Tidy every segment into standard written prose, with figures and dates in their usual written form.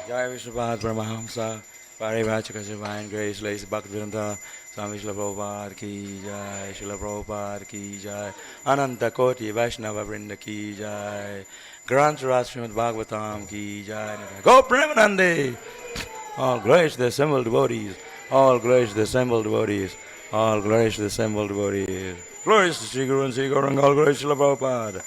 Jai Vishnupada Paramahamsa, Parivachaka Divine Grace, Lace Bhaktivedanta, Swami Srila Prabhupada Ki Jai, Srila Prabhupada Ki Jai, Ananta Koti Vaishnava Vrinda Ki Jai, Grantaraj Srimad Bhagavatam Ki Jai, Go Premanande! All glories to the assembled devotees, all glories to the assembled devotees, all glories to the assembled devotees. Glories to Sri Guru and Sri Gauranga, all glories to Srila Prabhupada.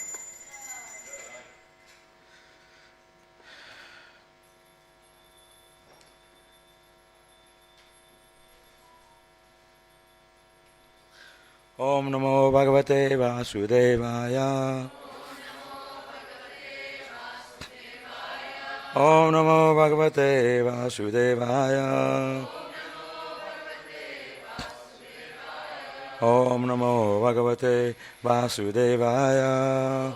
Om Namo Bhagavate Vasudevaya. Om Namo Bhagavate Vasudevaya. Om Namo Bhagavate Vasudevaya.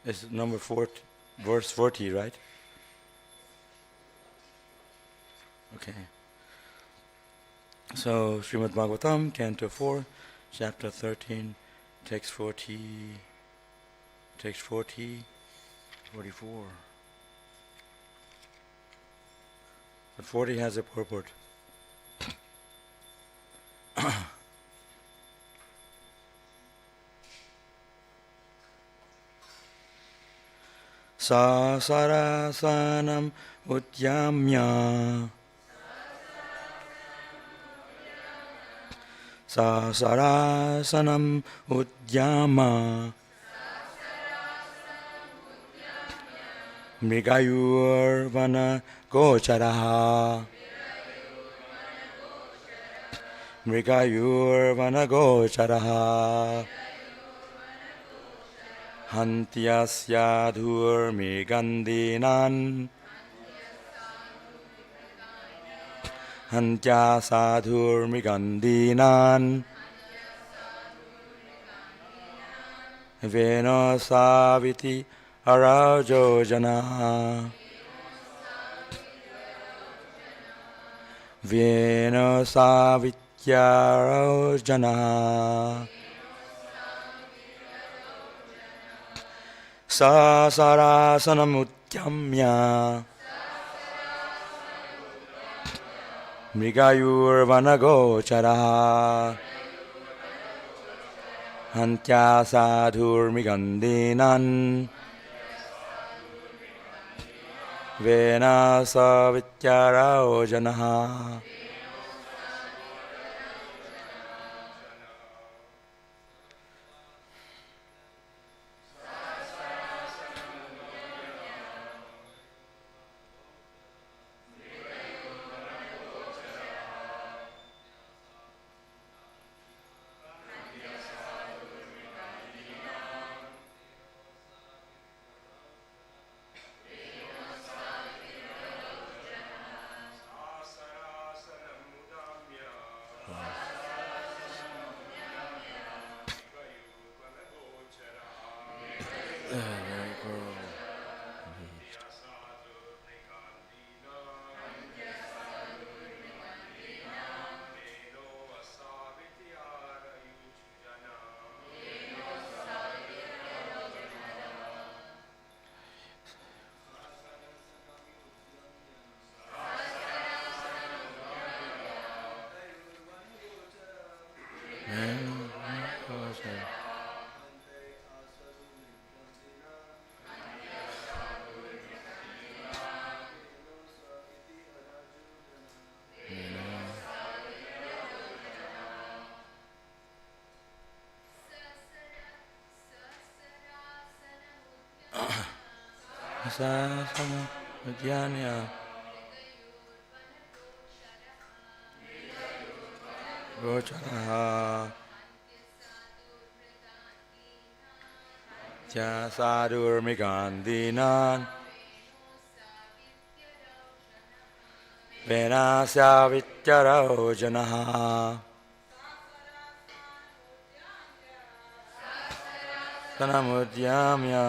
It's number 40, verse 40, right? Okay. So, Srimad Bhagavatam, Canto 4, Chapter 13, text 40, 44. But 40 has a purport. Sasarasanam Utyamya. Sasarasanam Udyama. Mrigayurvana Gocharaha. Mrigayurvana Gocharaha. Hantyasyadur Mrigandinan. Hantyasadur Mrigandinan. Venosaviti Arajojana. Venosavityarojana. Sasarasanamuttyamya. Mrigayurvanagocharaha. Hantyasadhur Mrigandinan. Venasavityarojanaha. Sasana Udyanya. Gocharaha. Tyasadur Mrigandinan. Venasavityarojanaha. Sanamudyamya.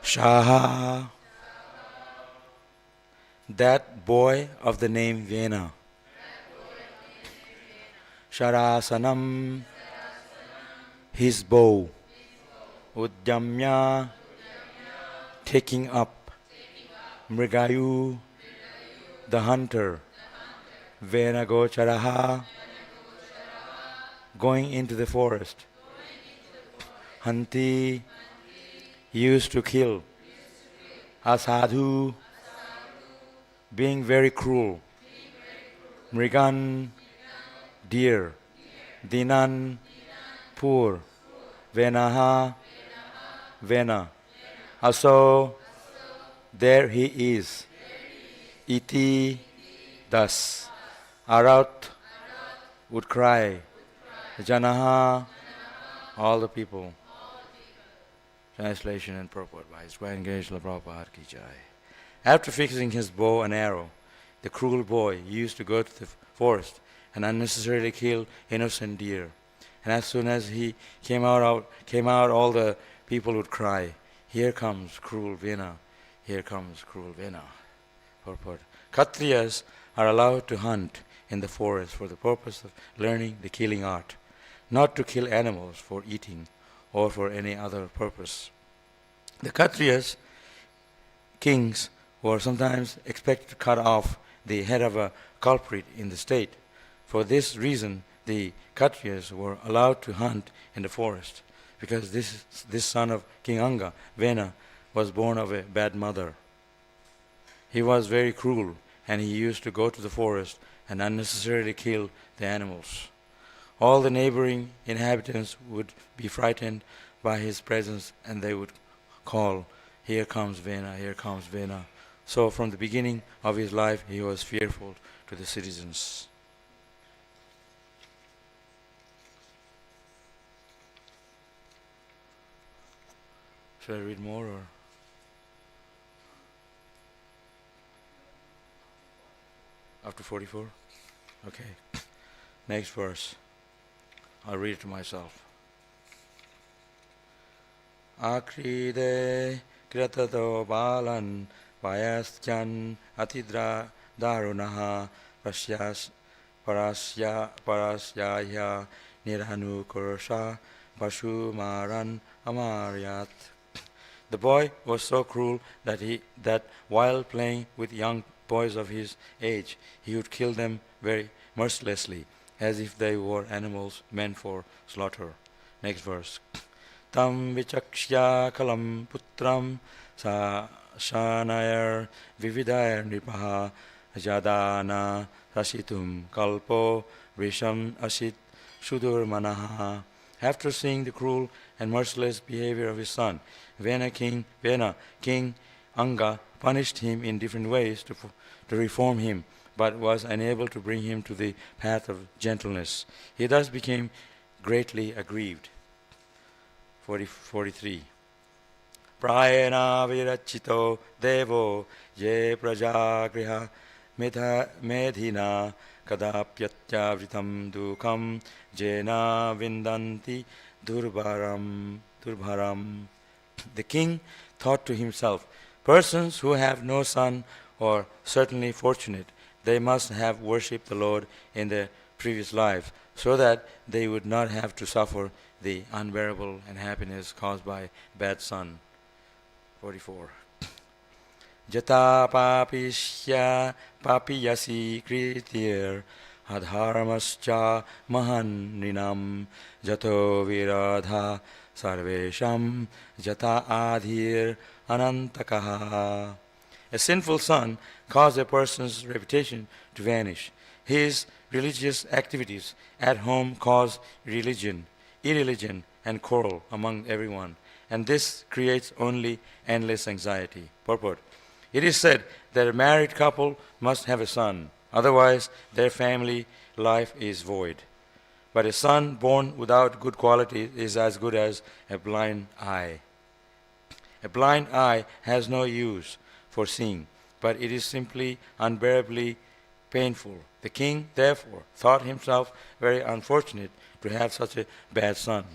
Shaha, that boy of the name Vena. Sharasanam, his bow. Udyamya, taking up. Mrigayu, the hunter. Vena Gocharaha, going into the forest. Hanti, used to kill. Asadhu, being very cruel. Mrigan, deer. Dinan, poor. Venaha, Vena. Also, there he is. Iti, thus. Arat, would cry. Janaha, all the people. Translation and purport by His Grand Grace Srila Prabhupada Ki Jai. After fixing his bow and arrow, the cruel boy used to go to the forest and unnecessarily kill innocent deer. And as soon as he came out, all the people would cry, "Here comes cruel Vena! Here comes cruel Vena!" Purport: Kshatriyas are allowed to hunt in the forest for the purpose of learning the killing art, not to kill animals for eating or for any other purpose. The Kshatriyas, kings, were sometimes expected to cut off the head of a culprit in the state. For this reason, the Kshatriyas were allowed to hunt in the forest, because this son of King Anga, Vena, was born of a bad mother. He was very cruel, and he used to go to the forest and unnecessarily kill the animals. All the neighboring inhabitants would be frightened by his presence, and they would call, "Here comes Vena, here comes Vena." So from the beginning of his life, he was fearful to the citizens. Should I read more or? After 44? Okay. Next verse. I'll read it to myself. Akride kratato balan payaschan atidra darunaha parasyaya niranukursa pashumaran amaryat. The boy was so cruel that while playing with young boys of his age, he would kill them very mercilessly, as if they were animals meant for slaughter. Next verse. Tam vichakshya kalam putram sa shanayar vividayar nipaha jadana rasitum kalpo vrisham asit sudur manaha. After seeing the cruel and merciless behavior of his son, Vena, King Anga punished him in different ways to reform him, but was unable to bring him to the path of gentleness. He thus became greatly aggrieved. 43. Prayena virachito devo ye prajagriha medhina kadapyatyavritam dukam jena vindanti durbharam. The king thought to himself, persons who have no son are certainly fortunate. They must have worshipped the Lord in their previous lives, so that they would not have to suffer the unbearable unhappiness caused by bad son. 44. Jata papishya papiyasi kritir adharmascha mahanrinam jato viradha sarvesham jata adhir anantakaha. A sinful son caused a person's reputation to vanish. His religious activities at home cause irreligion, and quarrel among everyone, and this creates only endless anxiety. Purport: it is said that a married couple must have a son, otherwise their family life is void. But a son born without good qualities is as good as a blind eye. A blind eye has no use for seeing. but it is simply unbearably painful. The king, therefore, thought himself very unfortunate to have such a bad son.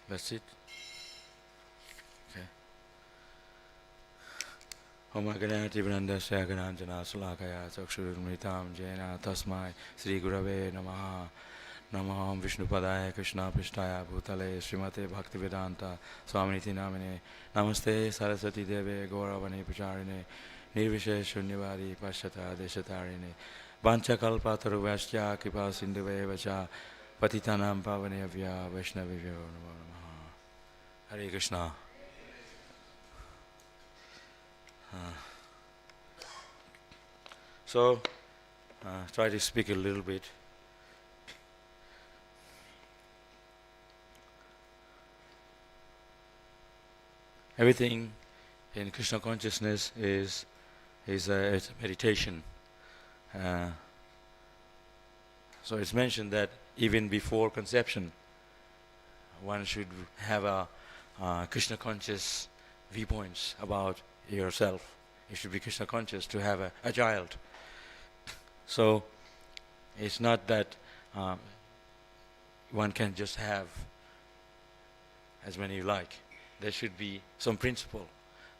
That's it. Okay. Om Ganati Vrandasya Gananjana Sulakaya Chakshurumritam Jena Tasmai Sri Gurave Namaha. Namo Vishnu Padaya Krishna Pishtaya Bhutale Srimate Bhaktivedanta Swaminiti Namine Namaste Saraswati Deve Gauravane Pacharine Nirvishe Shunyvari Pashata Deshatarine Bancha Kalpataruvasya Kripa Sindhuve Vacha Patitanam Pavane Avya Vaishnavivyo Namo Namaha. Hare Krishna. So, try to speak a little bit. Everything in Krishna consciousness is it's a meditation. So it's mentioned that even before conception, one should have a Krishna conscious viewpoints about yourself. You should be Krishna conscious to have a child. So it's not that one can just have as many you like. There should be some principle.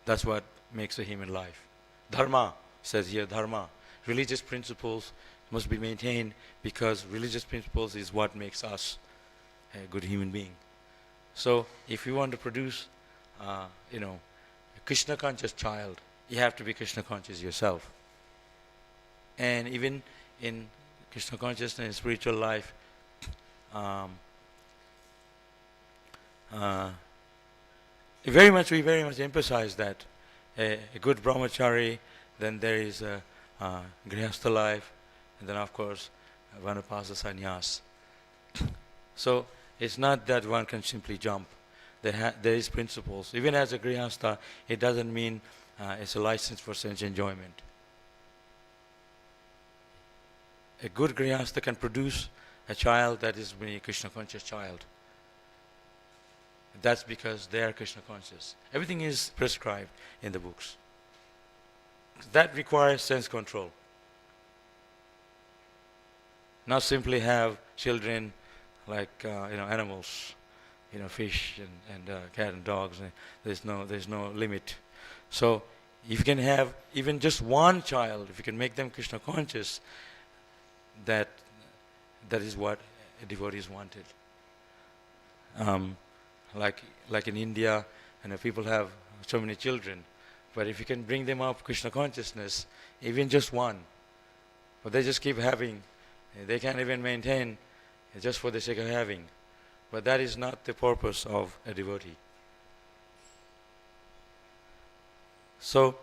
That's what makes a human life. Dharma, says here, dharma. Religious principles must be maintained because religious principles is what makes us a good human being. So if you want to produce, a Krishna conscious child, you have to be Krishna conscious yourself. And even in Krishna consciousness and spiritual life, we very much emphasize that a good brahmachari, then there is a grihastha life, and then of course vanapasa sannyas. So it's not that one can simply jump. There is principles. Even as a grihastha, it doesn't mean it's a license for sense enjoyment. A good grihastha can produce a child that is a Krishna conscious child. That's because they are Krishna conscious. Everything is prescribed in the books. That requires sense control. Not simply have children like animals, fish and cat and dogs. There's no limit. So if you can have even just one child, if you can make them Krishna conscious, that is what a devotee is wanted. Like in India, people have so many children, but if you can bring them up Krishna consciousness, even just one, but they just keep having, they can't even maintain just for the sake of having. But that is not the purpose of a devotee. So,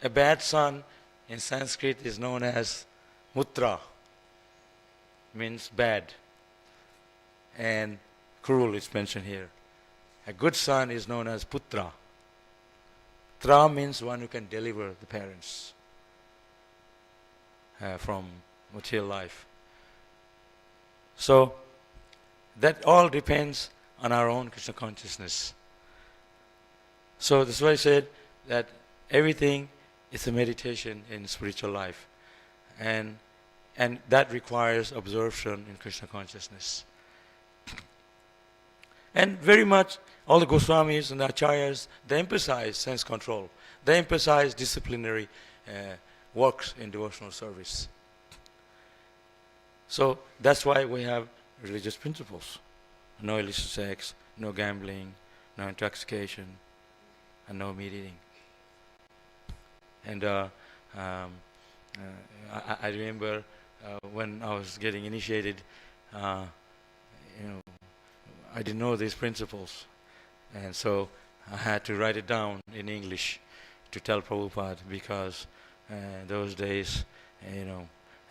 a bad son in Sanskrit is known as mutra, means bad, and cruel is mentioned here. A good son is known as putra. Tra means one who can deliver the parents from material life. So that all depends on our own Krishna consciousness. So that's why I said that everything is a meditation in spiritual life, and that requires absorption in Krishna consciousness. And very much all the Goswamis and the Acharyas, they emphasize sense control. They emphasize disciplinary works in devotional service. So that's why we have religious principles. No illicit sex, no gambling, no intoxication, and no meat eating. And I remember when I was getting initiated, I didn't know these principles, and so I had to write it down in English to tell Prabhupada, because those days,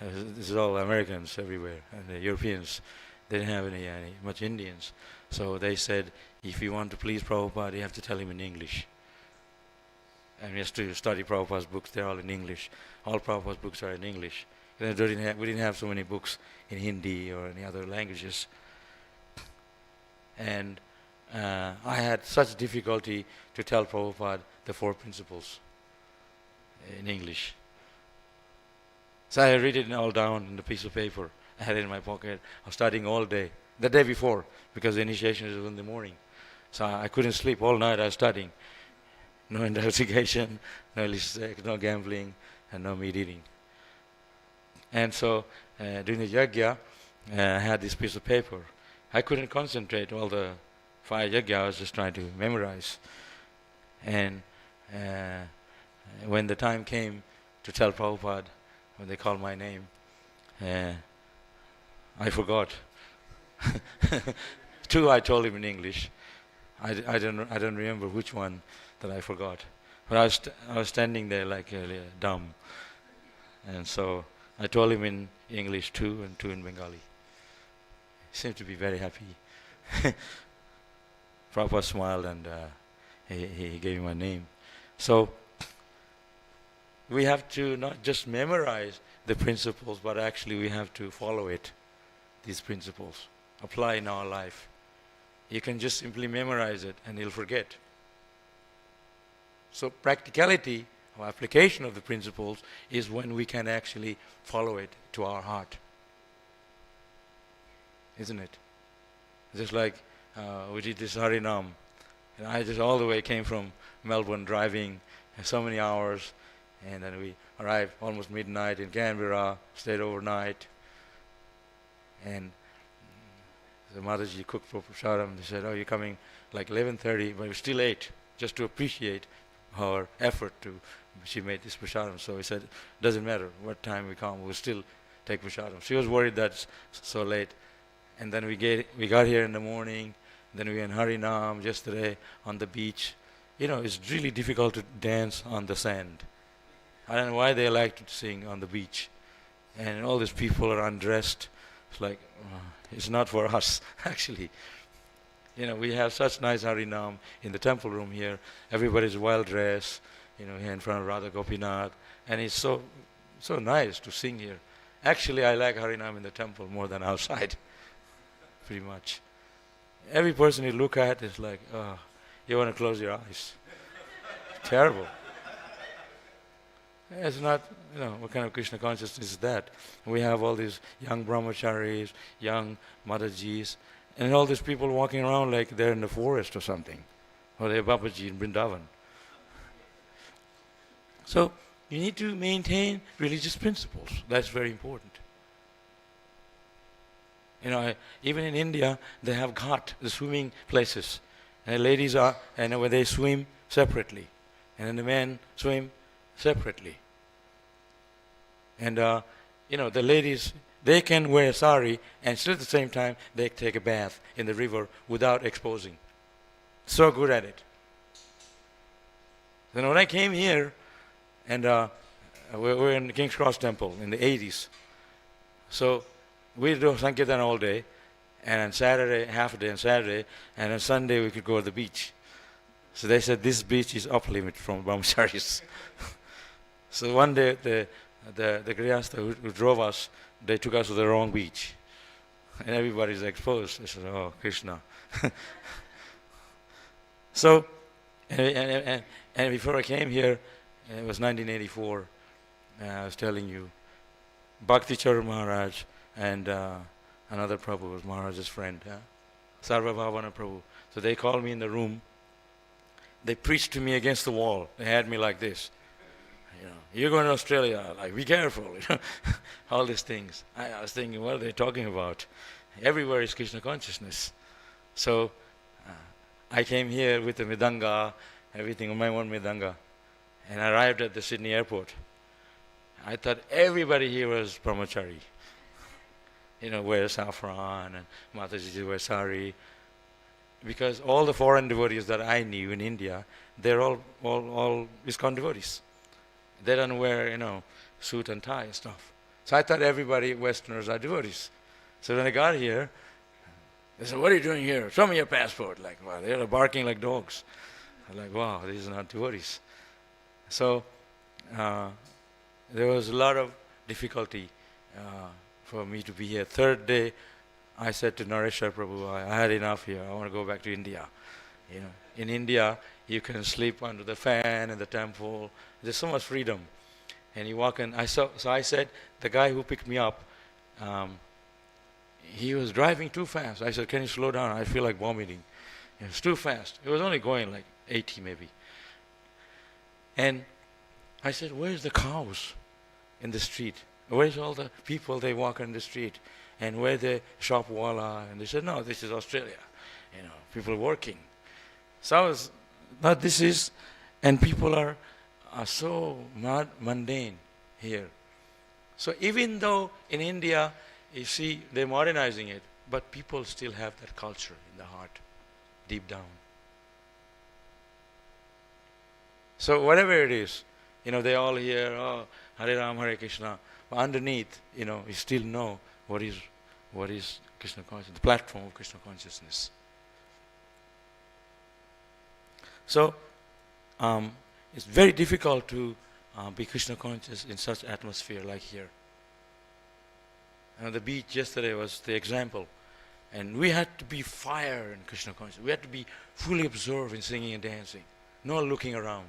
this is all Americans everywhere, and the Europeans, they didn't have any much Indians. So they said, if you want to please Prabhupada, you have to tell him in English. And we have to study Prabhupada's books, they're all in English. All Prabhupada's books are in English. We didn't have so many books in Hindi or any other languages. And I had such difficulty to tell Prabhupada the four principles in English. So I read it all down in the piece of paper. I had it in my pocket. I was studying all day. The day before, because the initiation is in the morning. So I couldn't sleep all night. I was studying. No intoxication, no illicit sex, no gambling, and no meat eating. And so during the yajna, I had this piece of paper. I couldn't concentrate all the 5 yajna. I was just trying to memorize. And when the time came to tell Prabhupada, when they called my name, I forgot. 2 I told him in English. I don't remember which one that I forgot. But I was standing there like dumb. And so I told him in English 2 and 2 in Bengali. He seemed to be very happy. Prabhupada smiled and he gave me my name. So we have to not just memorize the principles, but actually we have to follow it, these principles, apply in our life. You can just simply memorize it and you'll forget. So practicality or application of the principles is when we can actually follow it to our heart. Isn't it? Just like we did this Harinam. And I just all the way came from Melbourne driving so many hours, and then we arrived almost midnight in Canberra, stayed overnight. And the Mataji cooked for Prasadam. They said, oh, you're coming like 11:30, but we still ate, just to appreciate her effort she made this Prasadam. So he said, doesn't matter what time we come, we'll still take Prasadam. She was worried that it's so late. And then we got here in the morning, then we were in Harinam yesterday on the beach. You know, it's really difficult to dance on the sand. I don't know why they like to sing on the beach. And all these people are undressed. It's like, it's not for us, actually. You know, we have such nice Harinam in the temple room here. Everybody's well dressed, you know, here in front of Radha Gopinath. And it's so nice to sing here. Actually, I like Harinam in the temple more than outside, pretty much. Every person you look at is like, oh, you want to close your eyes. Terrible. It's not, you know, what kind of Krishna consciousness is that? We have all these young brahmacharis, young Madajis, and all these people walking around like they're in the forest or something, or they're Babaji in Vrindavan. So you need to maintain religious principles. That's very important. You know, even in India, they have ghat, the swimming places. And the ladies are, and where they swim separately. And then the men swim separately. And, you know, the ladies, they can wear a sari and still at the same time they take a bath in the river without exposing. So good at it. Then when I came here, and we were in King's Cross Temple in the 80s. So we do Sankirtan all day, and on Saturday, half a day on Saturday, and on Sunday we could go to the beach. So they said this beach is off limit from brahmacharis. So one day the Grihastha who drove us, they took us to the wrong beach. And everybody's exposed. I said, oh, Krishna. So, and before I came here, it was 1984, I was telling you, Bhakti Charu Maharaj and another Prabhu was Maharaj's friend, Sarva Bhavana Prabhu. So they called me in the room. They preached to me against the wall. They had me like this. You know, you're going to Australia, like, be careful, you know, all these things. I was thinking, what are they talking about? Everywhere is Krishna consciousness. So I came here with the Midanga, everything on my own Midanga, and I arrived at the Sydney airport. I thought everybody here was brahmachari. You know, wear saffron, and Mataji wear sari. Because all the foreign devotees that I knew in India, they're all ISKCON devotees. They don't wear, you know, suit and tie and stuff. So I thought everybody, Westerners, are devotees. So when I got here, they said, what are you doing here? Show me your passport. Like, wow, they're barking like dogs. I'm like, wow, these are not devotees. So there was a lot of difficulty for me to be here. Third day, I said to Nareshwar Prabhu, I had enough here. I want to go back to India. In India, you can sleep under the fan in the temple. There's so much freedom. And you walk in. So I said, the guy who picked me up, he was driving too fast. I said, can you slow down? I feel like vomiting. It was too fast. It was only going like 80 maybe. And I said, where's the cows in the street? Where's all the people they walk on the street? And where the shop wala? And they said, no, this is Australia. People working. So this is, and people are so mundane here. So even though in India, you see, they're modernizing it, but people still have that culture in the heart, deep down. So whatever it is, they all hear, oh, Hare Ram, Hare Krishna. But underneath, you still know what is Krishna consciousness, the platform of Krishna consciousness. So, it's very difficult to be Krishna conscious in such atmosphere like here. The beach yesterday was the example. And we had to be fire in Krishna consciousness. We had to be fully absorbed in singing and dancing. No looking around.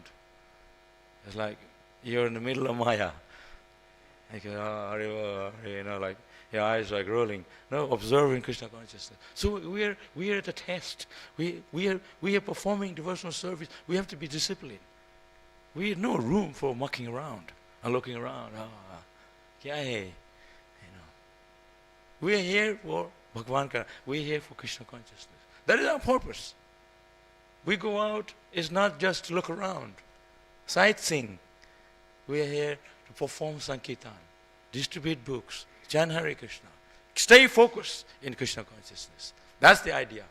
It's like you're in the middle of Maya. Like, like your eyes like rolling. No, observing Krishna consciousness. So we are at a test. We are performing devotional service. We have to be disciplined. We have no room for mucking around and looking around. Yay. We are here for Bhagavan Karna. We are here for Krishna consciousness. That is our purpose. We go out, it's not just to look around, sightseeing. We are here to perform Sankirtan, distribute books, chant Hare Krishna, stay focused in Krishna consciousness. That's the idea.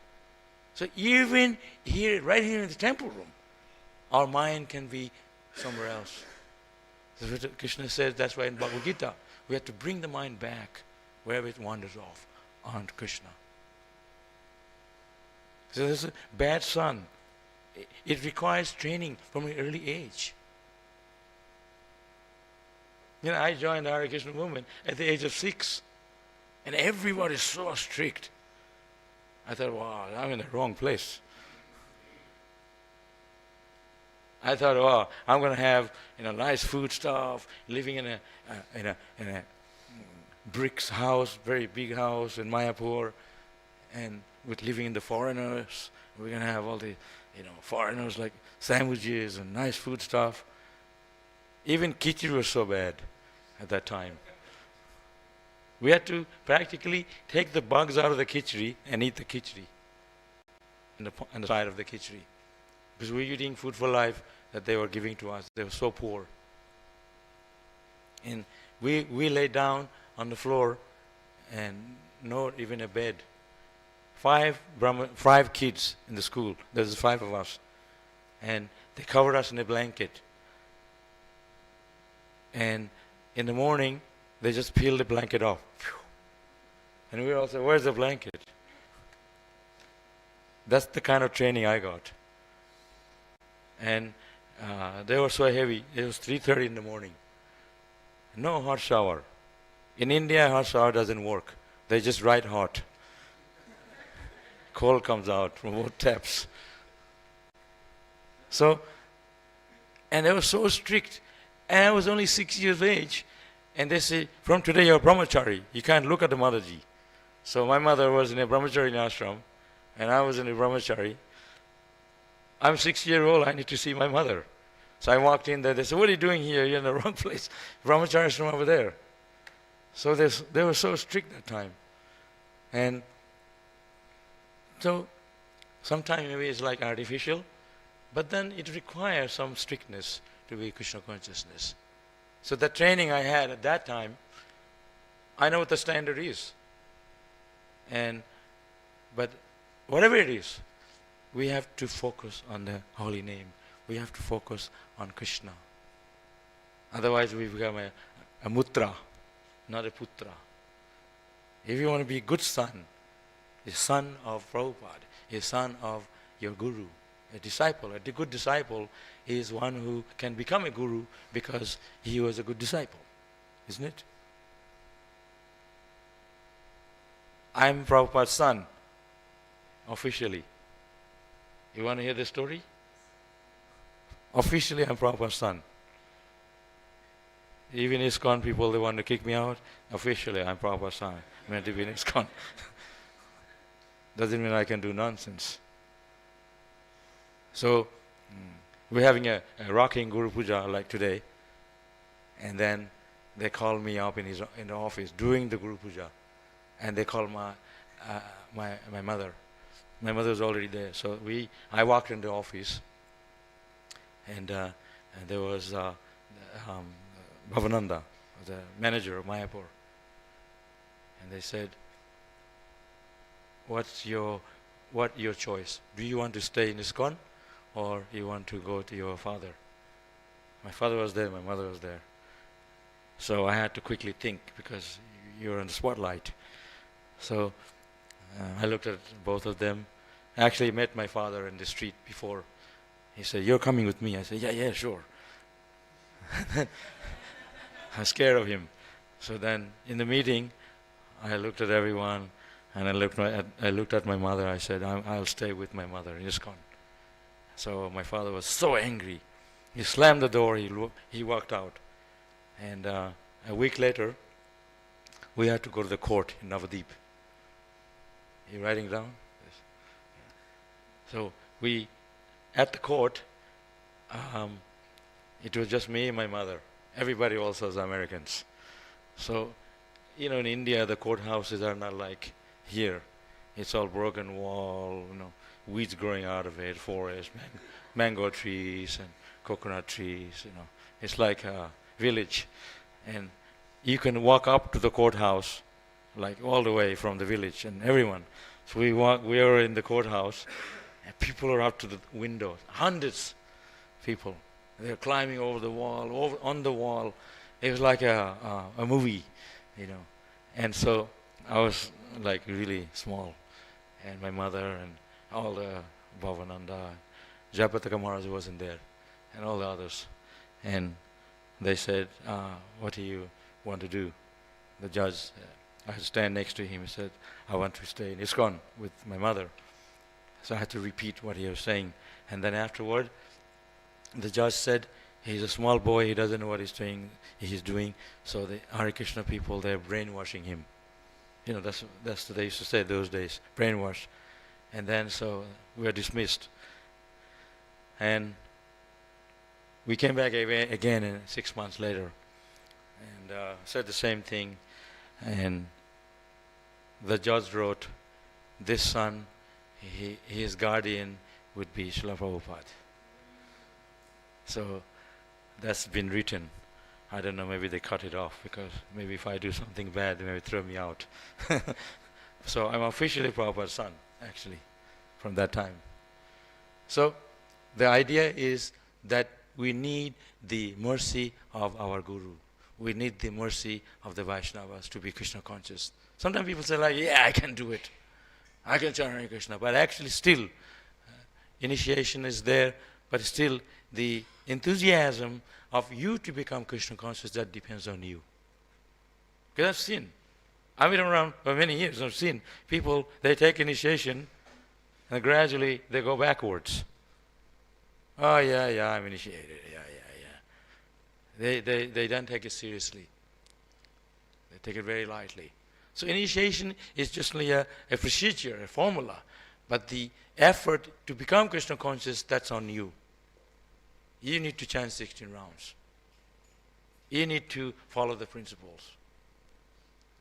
So even here, right here in the temple room, our mind can be somewhere else. So Krishna says that's why in Bhagavad Gita, we have to bring the mind back wherever it wanders off onto Krishna. So there's a bad son. It requires training from an early age. I joined the Hare Krishna movement at the age of 6. And everybody is so strict. I thought, wow, I'm in the wrong place. I thought, wow, I'm going to have nice food stuff, living in a bricks house, very big house in Mayapur, and with living in the foreigners. We're going to have all the foreigners like sandwiches and nice food stuff. Even khichdi was so bad at that time. We had to practically take the bugs out of the khichdi and eat the khichdi on the side of the khichdi. Because we were eating food for life that they were giving to us. They were so poor. And we lay down on the floor and not even a bed. 5 kids in the school. There's 5 of us. And they covered us in a blanket. And in the morning, they just peeled the blanket off. And we all said, where's the blanket? That's the kind of training I got. And they were so heavy. It was 3:30 in the morning. No hot shower. In India, hot shower doesn't work. They just ride hot. Cold comes out from both taps. So, and they were so strict. And I was only 6 years of age. And they say, from today you're a brahmachari. You can't look at the Mataji. So my mother was in a brahmachari ashram. And I was in a brahmachari. I'm 6 years old. I need to see my mother. So I walked in there. They said, what are you doing here? You're in the wrong place. Brahmachari ashram over there. So they were so strict that time. And so sometimes maybe it's like artificial. But then it requires some strictness to be Krishna consciousness. So the training I had at that time, I know what the standard is. But whatever it is, we have to focus on the holy name. We have to focus on Krishna. Otherwise we become a mutra, not a putra. If you want to be a good son, a son of Prabhupada, a son of your guru, a disciple, a good disciple is one who can become a guru because he was a good disciple, isn't it? I'm Prabhupada's son, officially. You want to hear the story? Officially, I'm Prabhupada's son. Even ISKCON people, they want to kick me out. Officially, I'm Prabhupada's son. I'm meant to be in ISKCON. Doesn't mean I can do nonsense. So, we're having a rocking Guru Puja like today. And then they call me up in the office during the Guru Puja. And they call my mother. My mother was already there. So I walked in the office. And there was Bhavananda, the manager of Mayapur. And they said, What's your choice? Do you want to stay in ISKCON or you want to go to your father? My father was there, my mother was there. So I had to quickly think because you're in the spotlight. So I looked at both of them. I actually met my father in the street before. He said, "You're coming with me." I said, yeah, sure. I'm scared of him. So then in the meeting, I looked at everyone and I looked at my mother. I said, I'll stay with my mother in ISKCON. So my father was so angry. He slammed the door, he walked out. And a week later, we had to go to the court in Navadip. You writing down? Yes. So at the court, it was just me and my mother. Everybody else was Americans. So, in India, the courthouses are not like here. It's all broken wall, weeds growing out of it, forest, mango trees and coconut trees, It's like a village. And you can walk up to the courthouse, like all the way from the village, and everyone. So we were in the courthouse, and people are up to the windows, hundreds of people. They're climbing over the wall, on the wall. It was like a movie, And so I was like really small. And my mother and all the Bhavananda, Jayapataka Maharaj wasn't there, and all the others. And they said, what do you want to do? The judge, I had to stand next to him. He said, I want to stay in ISKCON with my mother. So I had to repeat what he was saying. And then afterward, the judge said, he's a small boy, he doesn't know what he's doing. So the Hare Krishna people, they're brainwashing him. That's what they used to say those days, brainwash. And then so we were dismissed. And we came back again 6 months later and said the same thing. And the judge wrote, this son, his guardian would be Srila Prabhupada. So that's been written. I don't know, maybe they cut it off because maybe if I do something bad, they maybe throw me out. So I'm officially Prabhupada's son, actually, from that time. So the idea is that we need the mercy of our Guru. We need the mercy of the Vaishnavas to be Krishna conscious. Sometimes people say like, yeah, I can do it. I can chant Hare Krishna. But actually still, initiation is there, but still the enthusiasm of you to become Krishna conscious, that depends on you. Because I've seen, I've been around for many years, I've seen people, they take initiation and gradually they go backwards. Oh yeah, I'm initiated, yeah. They don't take it seriously. They take it very lightly. So initiation is just like a procedure, a formula. But the effort to become Krishna conscious, that's on you. You need to chant 16 rounds. You need to follow the principles.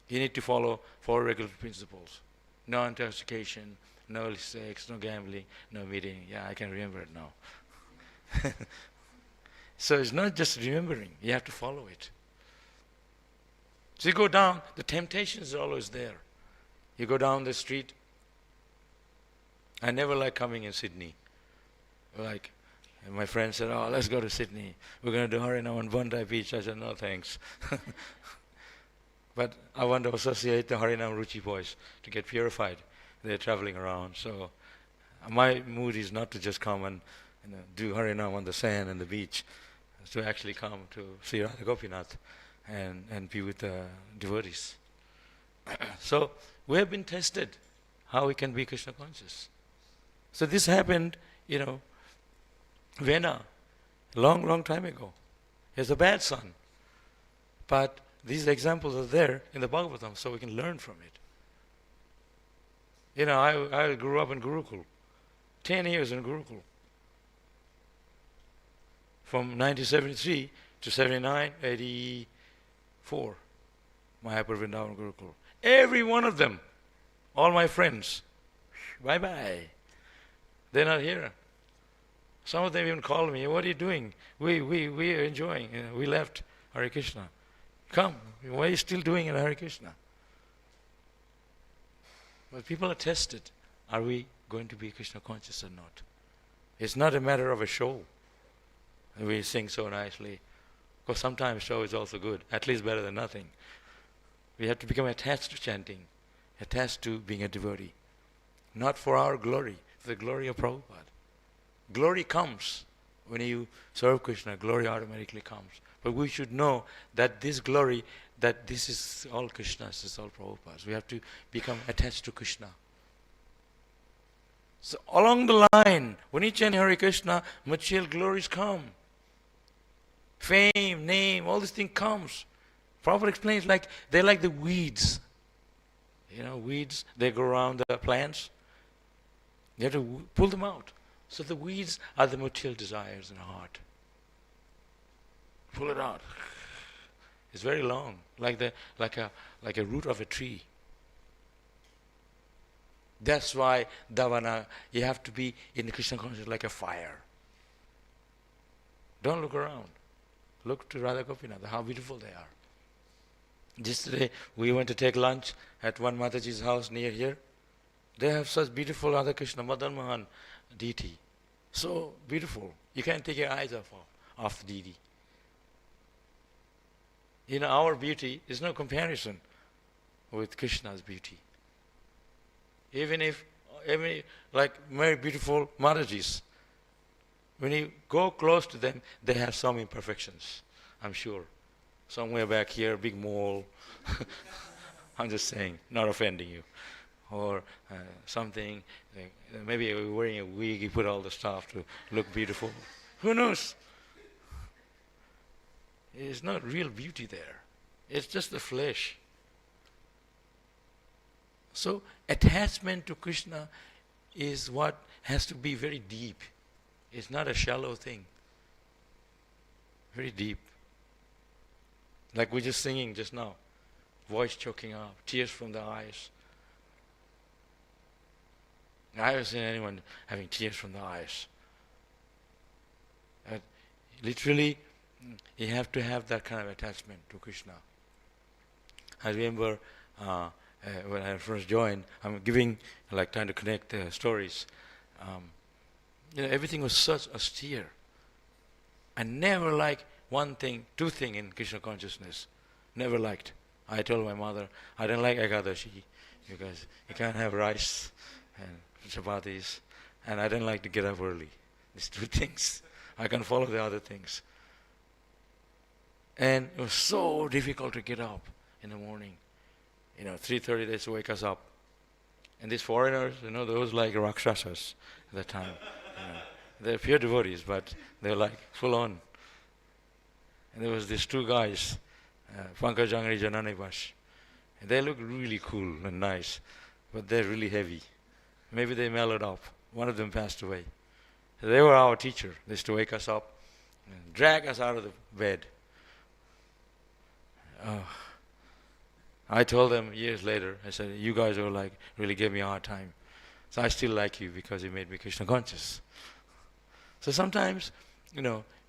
You need to follow 4 regular principles. No intoxication, no sex, no gambling, no meeting. Yeah, I can remember it now. So it's not just remembering, you have to follow it. So you go down, the temptation is always there. You go down the street. I never like coming in Sydney. Like, my friend said, oh, let's go to Sydney. We're going to do Harinam on Bondi Beach. I said, no thanks. But I want to associate the Harinam Ruchi boys to get purified. They're traveling around. So my mood is not to just come and do Harinam on the sand and the beach. To actually come to see Radha Gopinath and be with the devotees. So we have been tested how we can be Krishna conscious. So this happened, Vena, long time ago. He has a bad son. But these examples are there in the Bhagavatam, so we can learn from it. I grew up in Gurukul, 10 years in Gurukul. From 1973 to 79, 84, Mayapur Vrindavan Gurukul. Every one of them, all my friends, bye-bye. They're not here. Some of them even call me, what are you doing? We are enjoying. We left Hare Krishna. Come, why are you still doing in Hare Krishna? But people are tested. Are we going to be Krishna conscious or not? It's not a matter of a show. We sing so nicely. Because sometimes show is also good, at least better than nothing. We have to become attached to chanting, attached to being a devotee. Not for our glory, for the glory of Prabhupada. Glory comes when you serve Krishna, glory automatically comes. But we should know that this glory, that this is all Krishna's, this is all Prabhupada's. We have to become attached to Krishna. So along the line, when you chant Hare Krishna, material glories come. Fame, name, all these things comes. Prabhupada explains they're like the weeds. Weeds, they grow around the plants. You have to pull them out. So the weeds are the material desires in the heart. Pull it out. It's very long, like a root of a tree. That's why Dhavana, you have to be in the Krishna consciousness like a fire. Don't look around. Look to Radha Gopinath, how beautiful they are. Yesterday, we went to take lunch at one Mataji's house near here. They have such beautiful Radha Krishna, Madan Mohan deity. So beautiful. You can't take your eyes off the deity. Our beauty is no comparison with Krishna's beauty. Even like very beautiful Mataji's, when you go close to them, they have some imperfections, I'm sure. Somewhere back here, big mole. I'm just saying, not offending you. Or something, maybe you're wearing a wig, you put all the stuff to look beautiful. Who knows? It's not real beauty there. It's just the flesh. So attachment to Krishna is what has to be very deep. It's not a shallow thing. Very deep. Like we're just singing just now. Voice choking up, tears from the eyes. I haven't seen anyone having tears from the eyes. Literally, you have to have that kind of attachment to Krishna. I remember when I first joined, I'm trying to connect the stories. Everything was such austere. I never liked two things in Krishna consciousness. Never liked. I told my mother, I don't like Ekadashi because you can't have rice and chapatis, and I don't like to get up early. These two things. I can follow the other things. And it was so difficult to get up in the morning. 3:30 they used to wake us up. And these foreigners, those like Rakshasas at that time. They're pure devotees, but they're like full on. And there was these two guys, Pankaj Jangri Jananivash. They look really cool and nice, but they're really heavy. Maybe they mellowed up. One of them passed away. They were our teacher. They used to wake us up and drag us out of the bed. I told them years later, I said, you guys were really gave me a hard time. So I still like you because you made me Krishna conscious. So sometimes,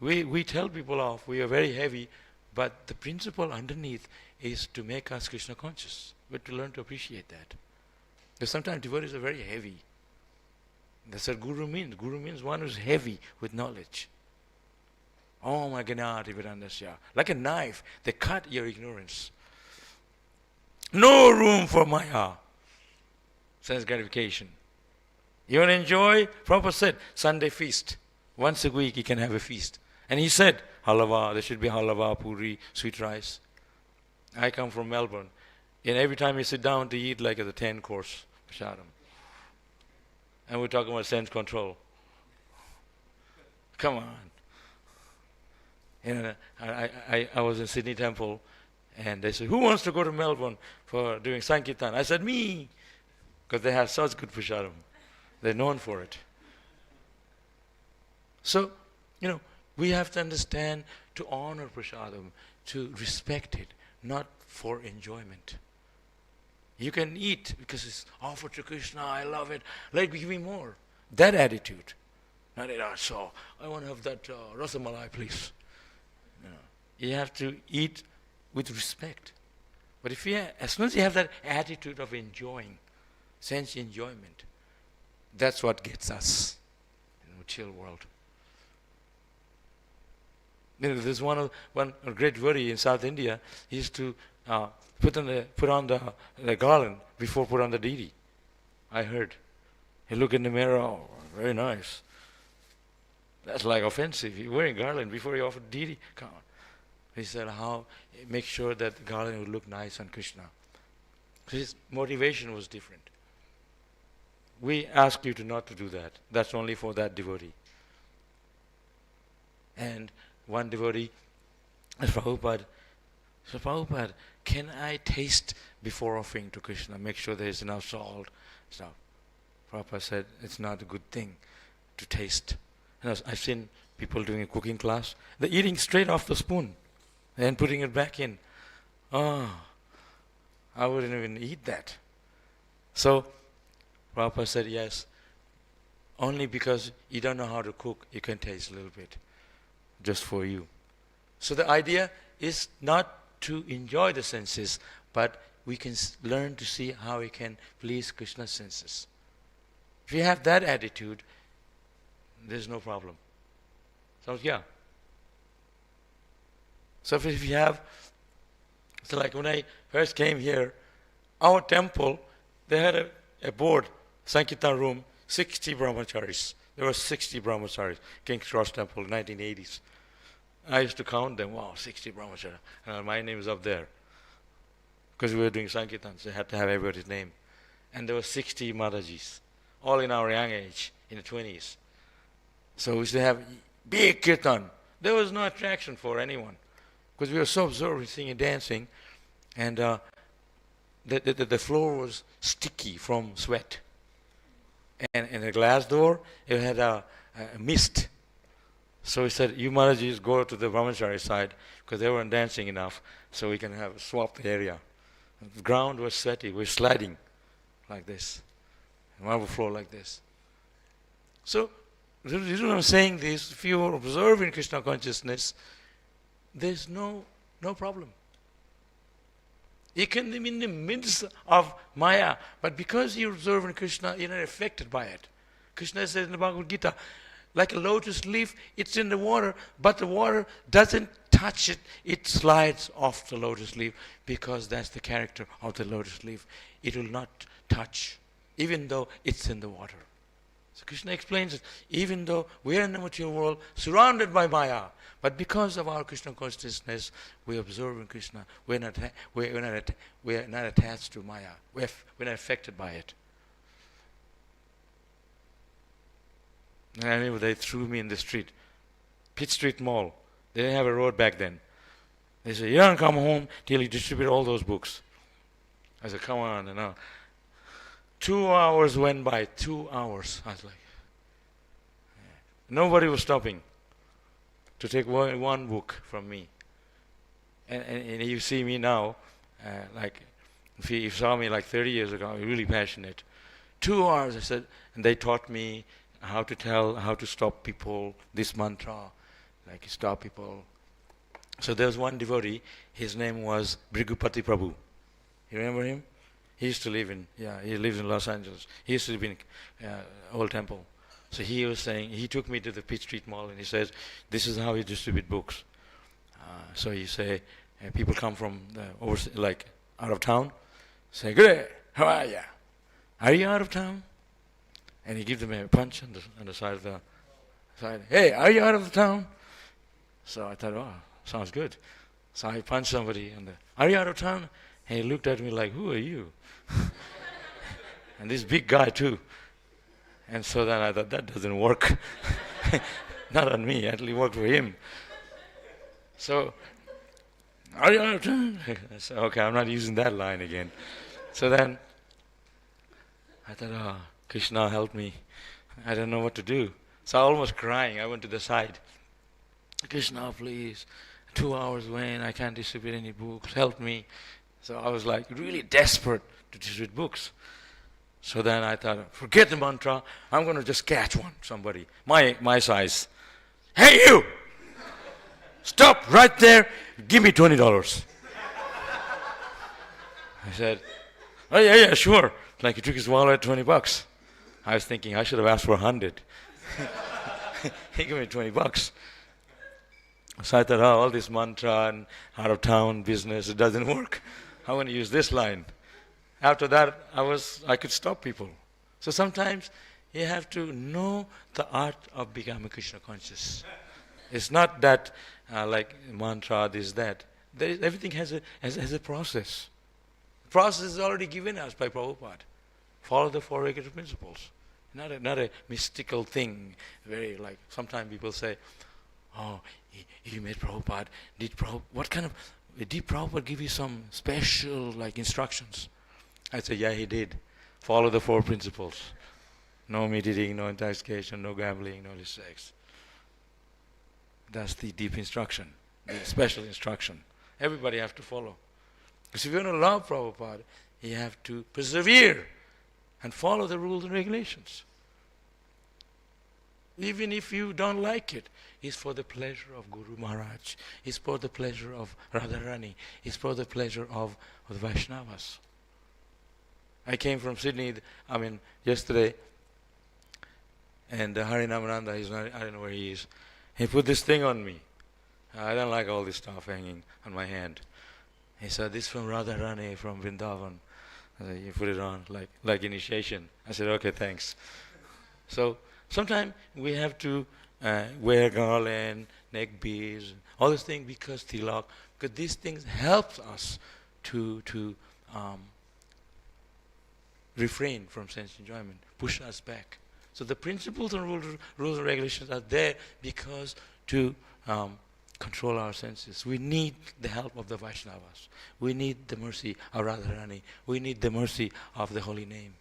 we tell people off, we are very heavy, but the principle underneath is to make us Krishna conscious. But to learn to appreciate that. Because sometimes devotees are very heavy. That's what Guru means. Guru means one who's heavy with knowledge. Om Agnati Vedandasya. Like a knife, they cut your ignorance. No room for Maya. Sense gratification. You want to enjoy? Prabhupada said, Sunday feast. Once a week you can have a feast. And he said, halava, there should be halava, puri, sweet rice. I come from Melbourne. And every time you sit down to eat, like the 10-course prasadam. And we're talking about sense control. Come on. I was in Sydney Temple, and they said, who wants to go to Melbourne for doing Sankirtan? I said, me, because they have such good prasadam. They're known for it. So, we have to understand to honor prasadam, to respect it, not for enjoyment. You can eat because it's offered to Krishna, I love it, let me give me more. That attitude. Not that, so I want to have that rasamalai, please. You have to eat with respect. But as soon as you have that attitude of enjoying, sense enjoyment, that's what gets us in the material world. There's one great devotee in South India. He used to put on the garland before put on the deity. I heard. He looked in the mirror. Oh, very nice. That's like offensive. You're wearing garland before you offer deity. Come on. He said, how make sure that the garland would look nice on Krishna. His motivation was different. We ask you not to do that. That's only for that devotee. And one devotee asked Prabhupada, so Prabhupada, can I taste before offering to Krishna? Make sure there's enough salt. Stuff. Prabhupada said, it's not a good thing to taste. And I've seen people doing a cooking class. They're eating straight off the spoon and putting it back in. Oh, I wouldn't even eat that. So Prabhupada said, yes, only because you don't know how to cook, you can taste a little bit, just for you. So the idea is not to enjoy the senses, but we can learn to see how we can please Krishna's senses. If you have that attitude, there's no problem. So yeah. So if you have, so like when I first came here, our temple, they had a board, Sankirtan room, 60 brahmacharis. There were 60 brahmacharis, King's Cross Temple, 1980s. I used to count them, wow, 60 brahmacharis. And my name is up there. Because we were doing Sankirtan, so I had to have everybody's name. And there were 60 Matajis, all in our young age, in the 20s. So we used to have big kirtan. There was no attraction for anyone. Because we were so absorbed in singing and dancing. And the floor was sticky from sweat. And the glass door, it had a mist. So we said, you Maharajis go to the brahmachari side, because they weren't dancing enough, so we can have swapped area. The ground was sweaty, we were sliding like this. Marble floor like this. So, the reason I'm saying this, if you are observing Krishna consciousness, there's no problem. You can be in the midst of Maya, but because you're observing Krishna, you're not affected by it. Krishna says in the Bhagavad Gita, like a lotus leaf, it's in the water, but the water doesn't touch it, it slides off the lotus leaf, because that's the character of the lotus leaf. It will not touch, even though it's in the water. So Krishna explains it, even though we are in the material world, surrounded by Maya, but because of our Krishna consciousness, we observe in Krishna. We're not attached to Maya. We're not affected by it. And I remember they threw me in the street, Pitt Street Mall. They didn't have a road back then. They said, you don't come home till you distribute all those books. I said, come on. 2 hours went by, 2 hours. I was like, nobody was stopping to take one book from me. And you see me now, like, if you saw me like 30 years ago, I'm really passionate. 2 hours, I said, and they taught me how to stop people, this mantra, like stop people. So there was one devotee, his name was Bhrigupati Prabhu. You remember him? He used to live he lives in Los Angeles. He used to live in Old Temple. So he was saying, he took me to the Pitt Street Mall and he says, this is how we distribute books. So you say, people come from out of town, say, good day, how are you? Are you out of town? And he gives them a punch on the side of the side. Hey, are you out of the town? So I thought, oh, sounds good. So I punched somebody are you out of town? He looked at me like, who are you? And this big guy too. And so then I thought, that doesn't work. Not on me, it worked for him. So, I said, okay, I'm not using that line again. So then I thought, oh, Krishna, help me. I don't know what to do. So I almost crying. I went to the side. Krishna, please. 2 hours went. I can't distribute any books. Help me. So I was like really desperate to distribute books. So then I thought, forget the mantra. I'm going to just catch somebody, my size. Hey, you! Stop right there. Give me $20. I said, oh, yeah, sure. Like he took his wallet, $20. I was thinking I should have asked for 100. He gave me $20. So I thought, oh, all this mantra and out of town business, it doesn't work. I'm going to use this line. After that, I could stop people. So sometimes you have to know the art of becoming Krishna conscious. It's not that like mantra, this, that. Everything has a process. The process is already given us by Prabhupada. Follow the four regular principles. Not a mystical thing. Very like sometimes people say, oh, you met Prabhupada. Did Prabhupada give you some special like instructions? I said, yeah, he did. Follow the four principles. No meat eating, no intoxication, no gambling, no sex. That's the deep instruction, the special instruction. Everybody have to follow. Because if you want to love Prabhupada, you have to persevere and follow the rules and regulations. Even if you don't like it, it's for the pleasure of Guru Maharaj. It's for the pleasure of Radharani. It's for the pleasure of the Vaishnavas. I came from Sydney, yesterday, and Harinamananda, I don't know where he is. He put this thing on me. I don't like all this stuff hanging on my hand. He said, this from Radharani, from Vrindavan. I said, you put it on, like initiation. I said, okay, thanks. So sometimes we have to wear garland, neck beads, all these things because tilak, because these things help us to refrain from sense enjoyment, push us back. So the principles and rules and regulations are there because to control our senses. We need the help of the Vaishnavas. We need the mercy of Radharani. We need the mercy of the holy name.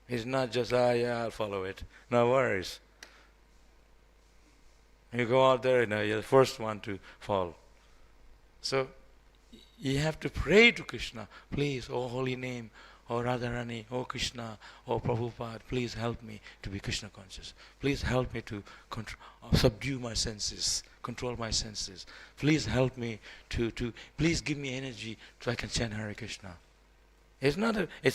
It's not just, yeah, I'll follow it. No worries. You go out there, you're the first one to fall. So you have to pray to Krishna, please, oh holy name, oh Radharani, oh Krishna, oh Prabhupada, please help me to be Krishna conscious. Please help me to subdue my senses, control my senses. Please help me please give me energy so I can chant Hare Krishna. It's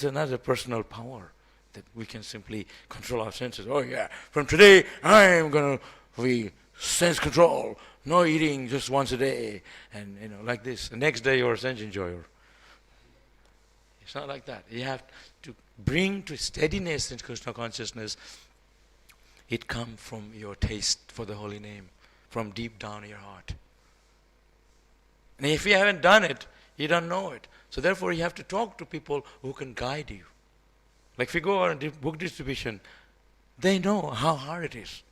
another personal power that we can simply control our senses. Oh yeah, from today I am going to be sense control, no eating just once a day, and like this. The next day you're a sense enjoyer. It's not like that. You have to bring to steadiness in Krishna consciousness. It comes from your taste for the holy name, from deep down in your heart. And if you haven't done it, you don't know it. So therefore you have to talk to people who can guide you. Like if you go on book distribution, they know how hard it is.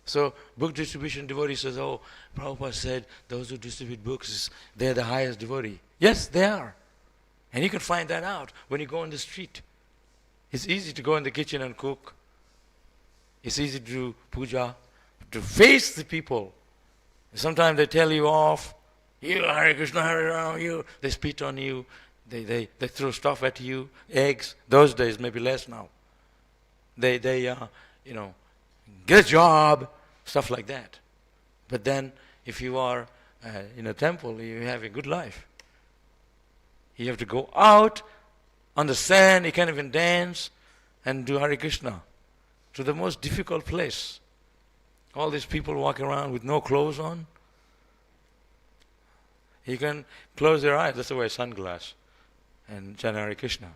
So book distribution devotee says, oh, Prabhupada said those who distribute books, they're the highest devotee. Yes, they are. And you can find that out when you go on the street. It's easy to go in the kitchen and cook. It's easy to do puja, to face the people. Sometimes they tell you off, you Hare Krishna, Hare Rama, you. They spit on you. They throw stuff at you, eggs. Those days, maybe less now. They get a job, stuff like that. But then, if you are in a temple, you have a good life. You have to go out on the sand, you can't even dance, and do Hare Krishna to the most difficult place. All these people walking around with no clothes on. You can close your eyes, that's the way sunglass, and chant Hare Krishna.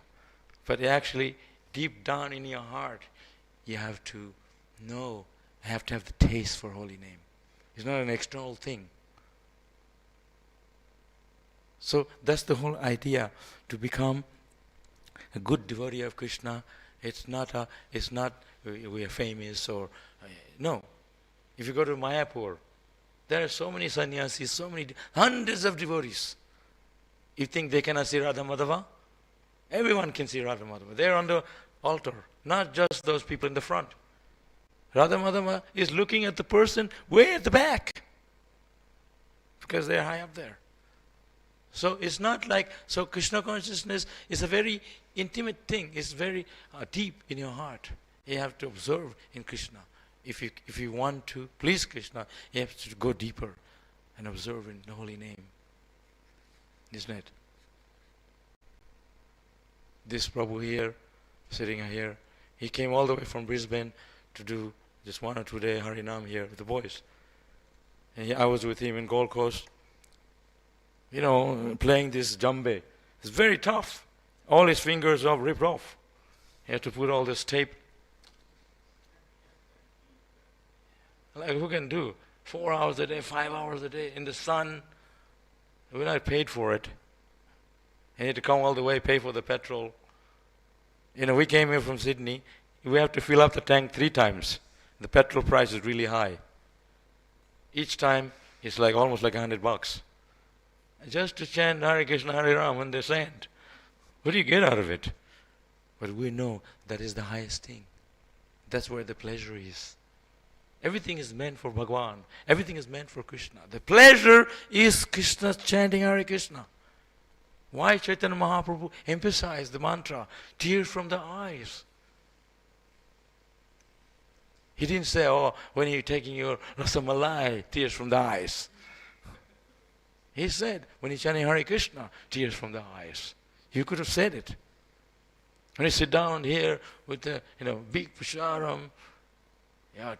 But actually, deep down in your heart, you have to know, you have to have the taste for holy name. It's not an external thing. So that's the whole idea, to become a good devotee of Krishna. It's not we are famous or no. If you go to Mayapur, there are so many sannyasis, so many hundreds of devotees. You think they cannot see Radha Madhava? Everyone can see Radha Madhava. They are on the altar, not just those people in the front. Radha Madhava is looking at the person way at the back because they are high up there. So it's not like, so Krishna consciousness is a very intimate thing. It's very deep in your heart. You have to observe in Krishna. If you want to please Krishna, you have to go deeper and observe in the holy name. Isn't it? This Prabhu here, sitting here, he came all the way from Brisbane to do just 1 or 2 day Harinam here with the boys. And I was with him in Gold Coast, playing this djembe. It's very tough. All his fingers are ripped off. He had to put all this tape. Like, who can do 4 hours a day, 5 hours a day in the sun? We're not paid for it. You need to come all the way, pay for the petrol. We came here from Sydney. We have to fill up the tank 3 times. The petrol price is really high. Each time it's like almost like $100. Just to chant Hare Krishna, Hare Ram on the sand. What do you get out of it? But we know that is the highest thing. That's where the pleasure is. Everything is meant for Bhagwan. Everything is meant for Krishna. The pleasure is Krishna chanting Hare Krishna. Why Chaitanya Mahaprabhu emphasized the mantra, tears from the eyes? He didn't say, when you're taking your rasamalai, tears from the eyes. He said, when you're chanting Hare Krishna, tears from the eyes. You could have said it. When you sit down here with the, big pusharam,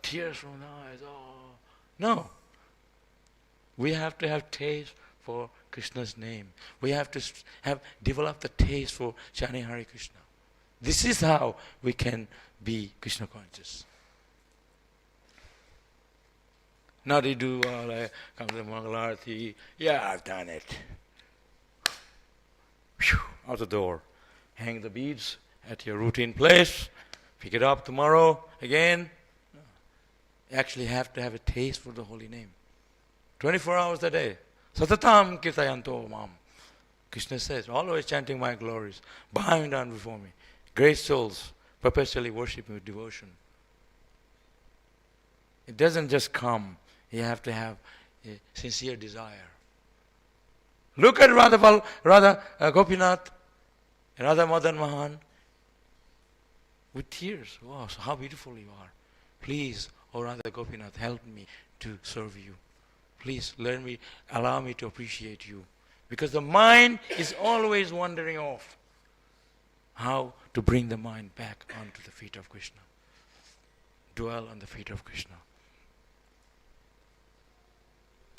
tears from the eyes. Oh, no. We have to have taste for Krishna's name. We have to develop the taste for chanting Hare Krishna. This is how we can be Krishna conscious. Not you do like come to the Mangalarti. Yeah, I've done it. Whew, out the door. Hang the beads at your routine place. Pick it up tomorrow again. You actually have to have a taste for the holy name. 24 hours a day. Satatam kirtayanto mam. Krishna says, always chanting my glories, bowing down before me. Great souls perpetually worship me with devotion. It doesn't just come. You have to have a sincere desire. Look at Radha Gopinath, Radha Madan Mahan, with tears. Wow, so how beautiful you are. Please, O Radha Gopinath, help me to serve you. Please allow me to appreciate you. Because the mind is always wandering off. How to bring the mind back onto the feet of Krishna. Dwell on the feet of Krishna.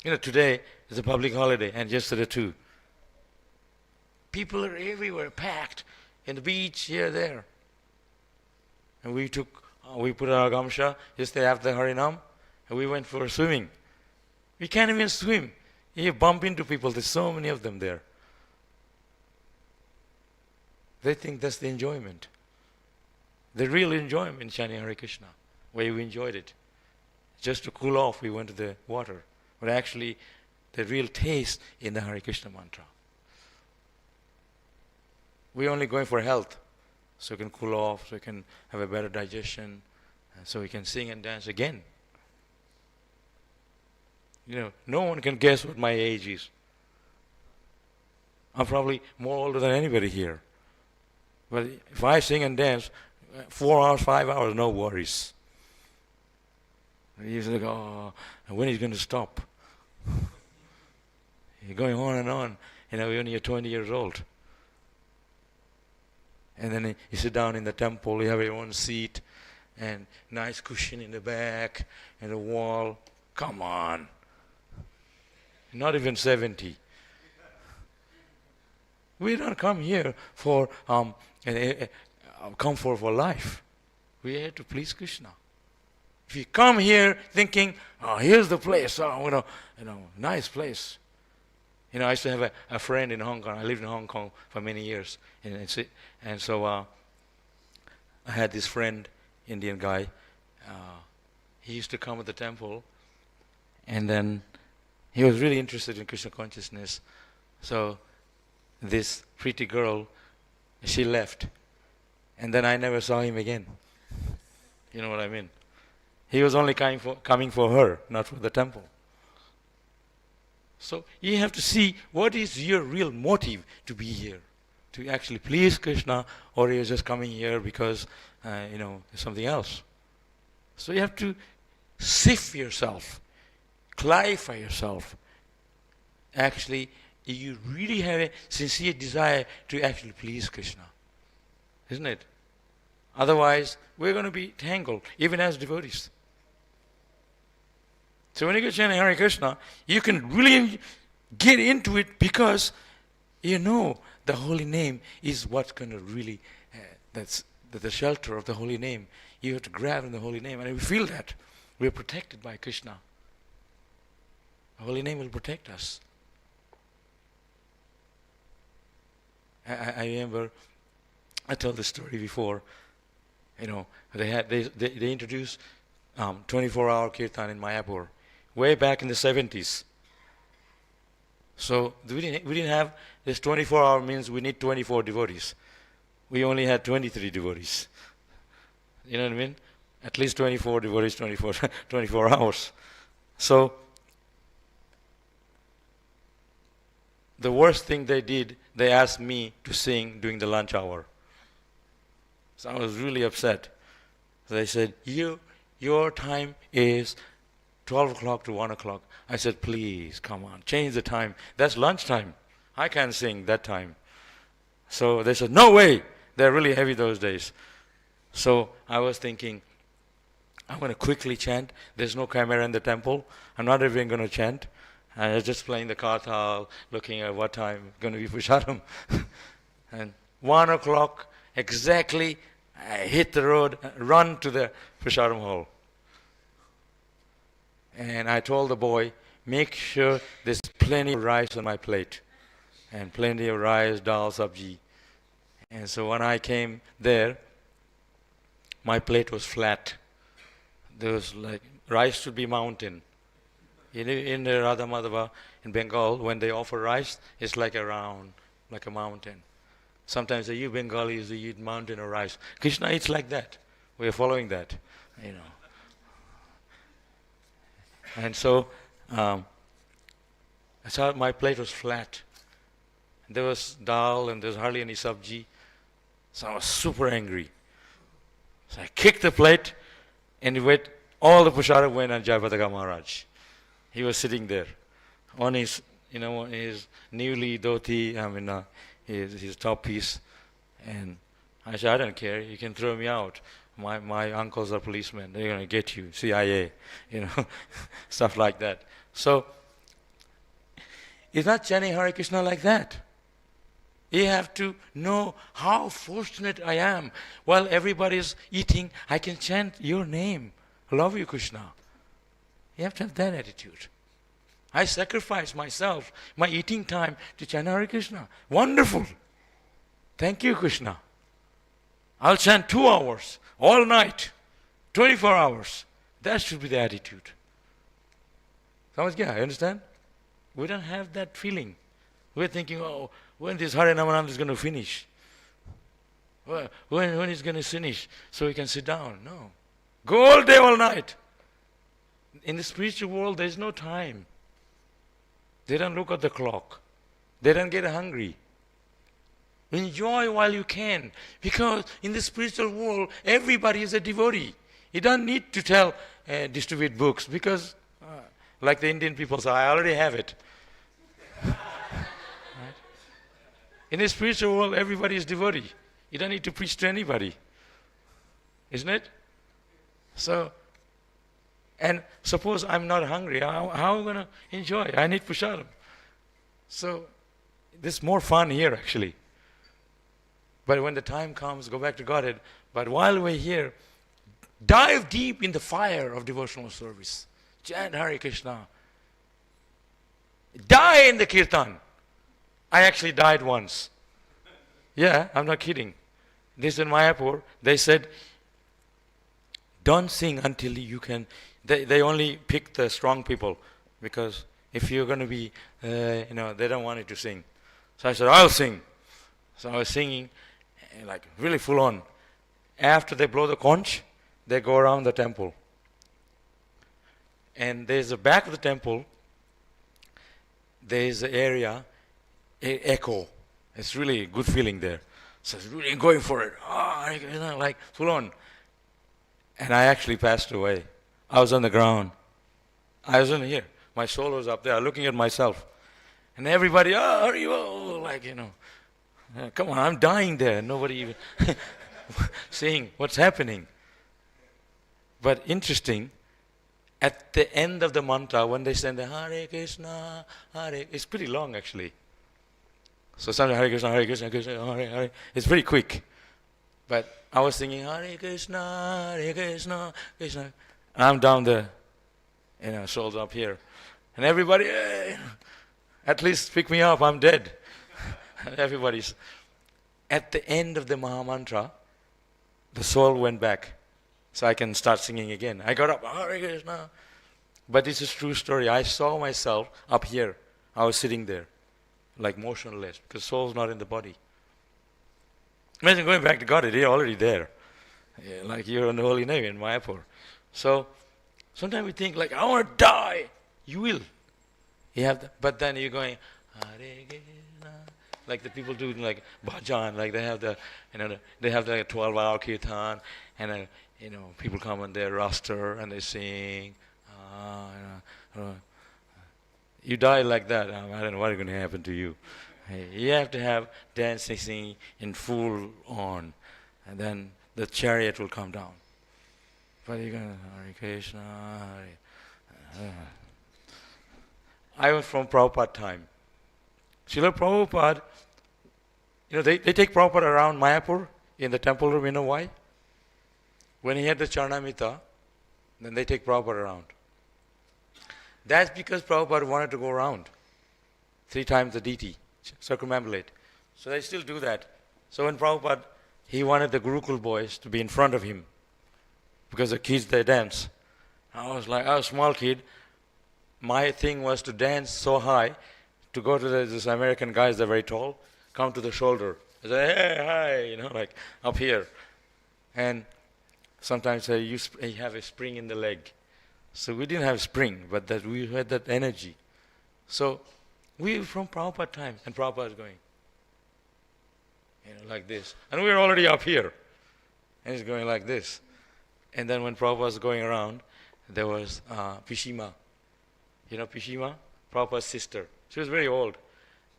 Today is a public holiday, and yesterday too. People are everywhere, packed in the beach, here, there. And we put our gamsha yesterday after the Harinam, and we went for swimming. We can't even swim. You bump into people, there's so many of them there. They think that's the enjoyment. The real enjoyment in chanting Hare Krishna, where we enjoyed it. Just to cool off, we went to the water. But actually, the real taste in the Hare Krishna mantra. We're only going for health, so we can cool off, so we can have a better digestion, and so we can sing and dance again. No one can guess what my age is. I'm probably more older than anybody here. But if I sing and dance, 4 hours, 5 hours, no worries. You usually go, when is it going to stop? You're going on and on. When you're 20 years old. And then you sit down in the temple, you have your own seat, and nice cushion in the back, and a wall. Come on. Not even 70. We don't come here for comfort for life. We're here to please Krishna. If you come here thinking, here's the place, nice place. I used to have a friend in Hong Kong. I lived in Hong Kong for many years. And so I had this friend, Indian guy. He used to come at the temple, and then he was really interested in Krishna consciousness. So this pretty girl, she left. And then I never saw him again. You know what I mean? He was only coming for her, not for the temple. So you have to see what is your real motive to be here. To actually please Krishna, or you're just coming here because, there's something else. So you have to sift yourself, clarify yourself. Actually, you really have a sincere desire to actually please Krishna. Isn't it? Otherwise, we're going to be tangled, even as devotees. So when you go chanting Hare Krishna, you can really get into it because you know the holy name is what's going to really, that's the shelter of the holy name. You have to grab in the holy name, and we feel that. We're protected by Krishna. The holy name will protect us. I remember, I told this story before. They introduced 24-hour kirtan in Mayapur way back in the 70s. So we didn't have this 24-hour means we need 24 devotees. We only had 23 devotees. You know what I mean? At least 24 devotees, 24 hours. So the worst thing they did, they asked me to sing during the lunch hour. So I was really upset. So they said, your time is 12 o'clock to 1 o'clock. I said, please, come on, change the time. That's lunchtime. I can't sing that time. So they said, no way. They're really heavy those days. So I was thinking, I'm going to quickly chant. There's no camera in the temple. I'm not even going to chant. I was just playing the kartal, looking at what time going to be Pushadam. And 1 o'clock exactly, I hit the road, run to the Pushadam hall. And I told the boy, make sure there's plenty of rice on my plate. And plenty of rice, dal, sabji. And so when I came there, my plate was flat. There was rice should be mountain. In the Radha Madhava in Bengal, when they offer rice, it's like a round, like a mountain. Sometimes they eat Bengalis, they eat mountain of rice. Krishna eats like that. We are following that, And so, I saw my plate was flat. There was dal and there was hardly any sabji. So I was super angry. So I kicked the plate, and all the Pushara went on Jayapataka Maharaj. He was sitting there on his, his newly dhoti, his top piece. And I said, I don't care, you can throw me out. My uncles are policemen, they're going to get you, CIA, stuff like that. So, it's not chanting Hare Krishna like that. You have to know how fortunate I am. While everybody's eating, I can chant your name. I love you, Krishna. You have to have that attitude. I sacrifice myself, my eating time to chant Hare Krishna. Wonderful. Thank you, Krishna. I'll chant 2 hours, all night, 24 hours. That should be the attitude. Samajh gaya? You understand? We don't have that feeling. We're thinking, when this Hare Namanam is going to finish? When it's going to finish so we can sit down? No. Go all day, all night. In the spiritual world, there is no time. They don't look at the clock. They don't get hungry. Enjoy while you can. Because in the spiritual world, everybody is a devotee. You don't need to distribute books because, like the Indian people say, I already have it. Right? In the spiritual world, everybody is devotee. You don't need to preach to anybody. Isn't it? So, and suppose I'm not hungry, how am I going to enjoy? I need pushadam. So, there's more fun here actually. But when the time comes, go back to Godhead. But while we're here, dive deep in the fire of devotional service. Chant Hare Krishna. Die in the kirtan. I actually died once. Yeah, I'm not kidding. This in Mayapur, they said, don't sing until you can. They only pick the strong people because if you're going to be, they don't want you to sing. So I said, I'll sing. So I was singing, like really full on. After they blow the conch, they go around the temple. And there's a back of the temple, there's an area, echo. It's really a good feeling there. So it's really going for it. Like full on. And I actually passed away. I was on the ground. I wasn't here. My soul was up there looking at myself. And everybody, hurry, come on, I'm dying there. Nobody even saying what's happening. But interesting, at the end of the mantra, when they send the Hare Krishna, it's pretty long actually. So sometimes Hare Krishna, Krishna, Hare Hare. It's very quick. But I was singing Hare Krishna, Krishna. I'm down there, souls up here. And everybody, at least pick me up, I'm dead. Everybody's. At the end of the Maha Mantra, the soul went back. So I can start singing again. I got up, Hare Krishna. But this is a true story. I saw myself up here. I was sitting there, like motionless, because soul's not in the body. Imagine going back to God, you're already there. Yeah, like you're on the Holy Name in Mayapur. So sometimes we think like, I want to die. You will. You have but then you're going, Hare Krishna. Like the people do like bhajan, like they have they have the 12-hour kirtan, and people come on their roster and they sing. You die like that, I don't know what's going to happen to you. You have to have dancing in full on, and then the chariot will come down. But you're going to Hare Krishna. I was from Prabhupada time. Srila Prabhupada, they take Prabhupada around Mayapur in the temple room. You know why? When he had the Charnamrita, then they take Prabhupada around. That's because Prabhupada wanted to go around 3 times the deity, circumambulate. So they still do that. So when Prabhupada, he wanted the Gurukul boys to be in front of him because the kids, they dance. I was a small kid. My thing was to dance so high, to go to this American guys, they're very tall, come to the shoulder. I say, hey, hi, like up here. And sometimes you have a spring in the leg. So we didn't have spring, but that we had that energy. So we were from Prabhupada time, and Prabhupada is going, like this. And we were already up here, and he's going like this. And then when Prabhupada was going around, there was Pishima. Pishima? Prabhupada's sister. She was very old.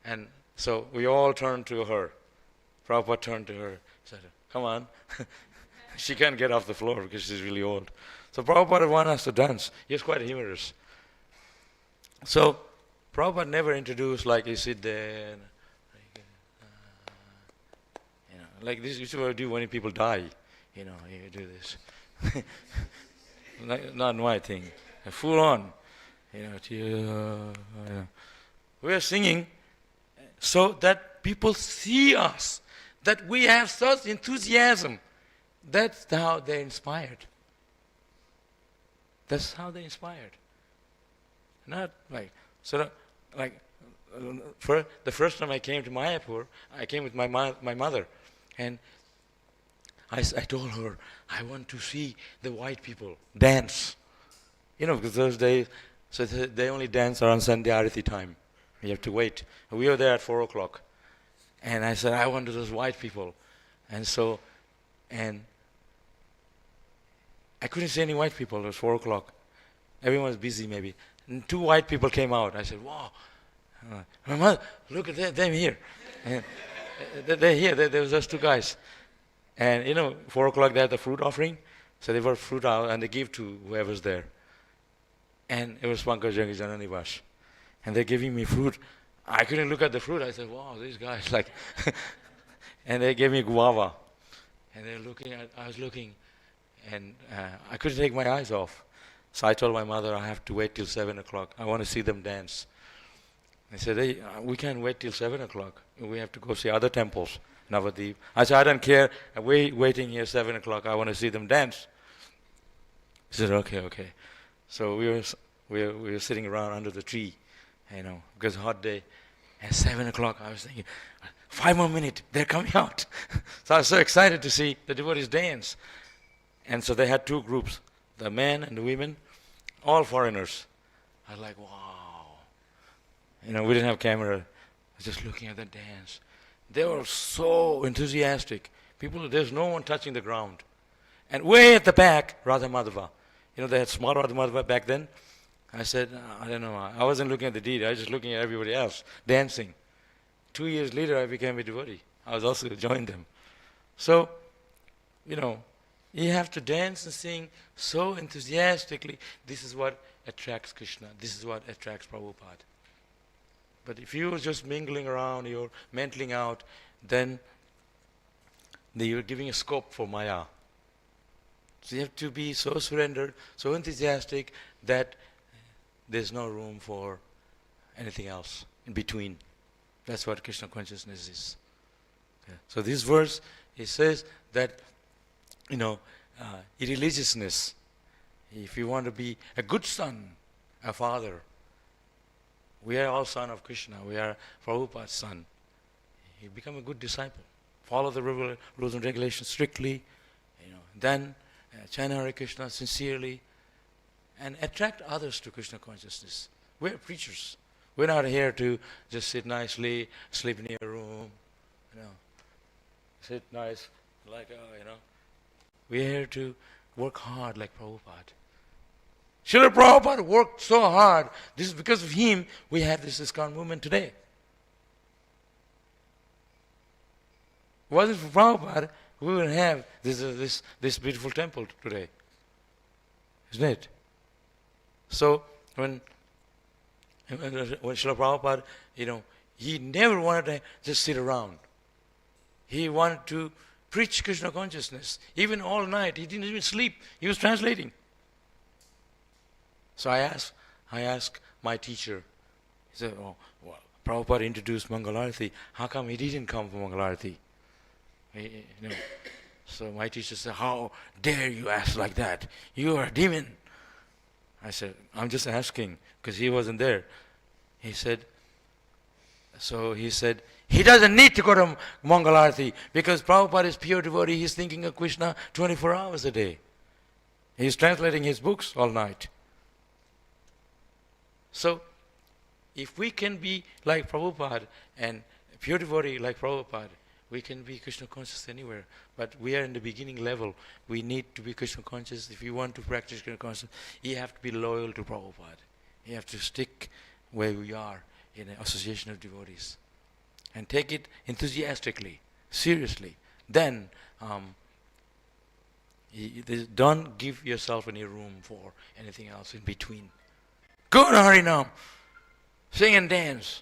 And so we all turned to her. Prabhupada turned to her, said, come on. She can't get off the floor because she's really old. So Prabhupada wanted us to dance. He was quite humorous. So Prabhupada never introduced like you sit there, like this. This is what we do when people die. You do this. Not my thing. Full on. We are singing so that people see us, that we have such enthusiasm. That's how they're inspired. That's how they're inspired. Not like, for the first time I came to Mayapur, I came with my mother, and I told her, I want to see the white people dance. Because those days, so they only dance around Sandhya Arati time. You have to wait. We were there at 4 o'clock. And I said, I want to those white people. And I couldn't see any white people. It was 4 o'clock. Everyone was busy maybe. And 2 white people came out. I said, wow. My mother, look at them here. And they're here. There was those 2 guys. And 4 o'clock they had the fruit offering. So they brought fruit out and they gave to whoever's there. And it was Pankaj Jangi Jananivash. And they're giving me fruit. I couldn't look at the fruit. I said, wow, these guys like. And they gave me guava. And I was looking. And I couldn't take my eyes off. So I told my mother, I have to wait till 7 o'clock. I want to see them dance. I said, hey, we can't wait till 7 o'clock. We have to go see other temples, Navadip. I said, I don't care. I'm waiting here 7 o'clock. I want to see them dance. He said, okay, okay. So we were sitting around under the tree, because hot day. At 7 o'clock, I was thinking, 5 more minutes, they're coming out. So I was so excited to see the devotees dance. And so they had two groups, the men and the women, all foreigners. I was like, wow. We didn't have camera. I was just looking at the dance. They were so enthusiastic. There's no one touching the ground. And way at the back, Radha Madhava. They had small Radha Madhava back then. I said, I don't know. I wasn't looking at the deity. I was just looking at everybody else dancing. 2 years later, I became a devotee. I was also joined them. So, you have to dance and sing so enthusiastically. This is what attracts Krishna. This is what attracts Prabhupada. But if you're just mingling around, you're mantling out, then you're giving a scope for Maya. So you have to be so surrendered, so enthusiastic that there's no room for anything else in between. That's what Krishna consciousness is. Okay. So this verse, it says that, irreligiousness, if you want to be a good son, a father, we are all son of Krishna, we are Prabhupada's son. You become a good disciple. Follow the rules and regulations strictly, then chant Hare Krishna sincerely, and attract others to Krishna consciousness. We're preachers. We're not here to just sit nicely, sleep in your room, sit nice, We're here to work hard like Prabhupada. Srila Prabhupada worked so hard. This is because of him we have this ISKCON movement today. If it wasn't for Prabhupada, we wouldn't have this beautiful temple today. Isn't it? So when Srila Prabhupada, he never wanted to just sit around. He wanted to preach Krishna consciousness. Even all night, he didn't even sleep. He was translating. So I asked my teacher. He said, Prabhupada introduced Mangalarati. How come he didn't come for Mangalarati? So my teacher said, how dare you ask like that? You are a demon. I said, I'm just asking, because he wasn't there. He said, he doesn't need to go to Mangalarati, because Prabhupada is pure devotee. He's thinking of Krishna 24 hours a day. He's translating his books all night. So, if we can be like Prabhupada and pure devotee like Prabhupada, we can be Krishna conscious anywhere. But we are in the beginning level. We need to be Krishna conscious. If you want to practice Krishna consciousness, you have to be loyal to Prabhupada. You have to stick where we are in an association of devotees. And take it enthusiastically, seriously. Then, don't give yourself any room for anything else in between. Go to Harinam. Sing and dance.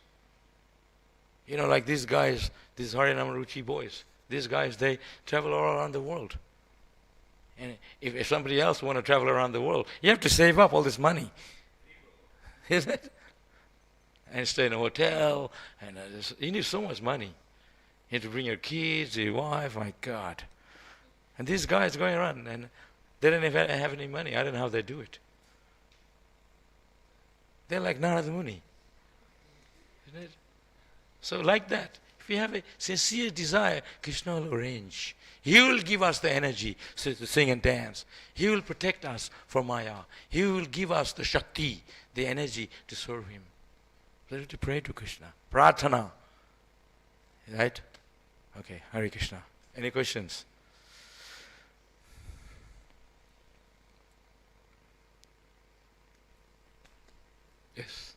Like these guys, these Harinam Ruchi boys. These guys, they travel all around the world. And if somebody else want to travel around the world, you have to save up all this money. Isn't it? And stay in a hotel. And you need so much money. You have to bring your kids, your wife, my God. And these guys going around, and they don't even have any money. I don't know how they do it. They're like Narada Muni. Isn't it? So like that, if we have a sincere desire, Krishna will arrange. He will give us the energy to sing and dance. He will protect us from Maya. He will give us the Shakti, the energy to serve Him. Let us to pray to Krishna. Prarthana. Right? Okay, Hare Krishna. Any questions? Yes.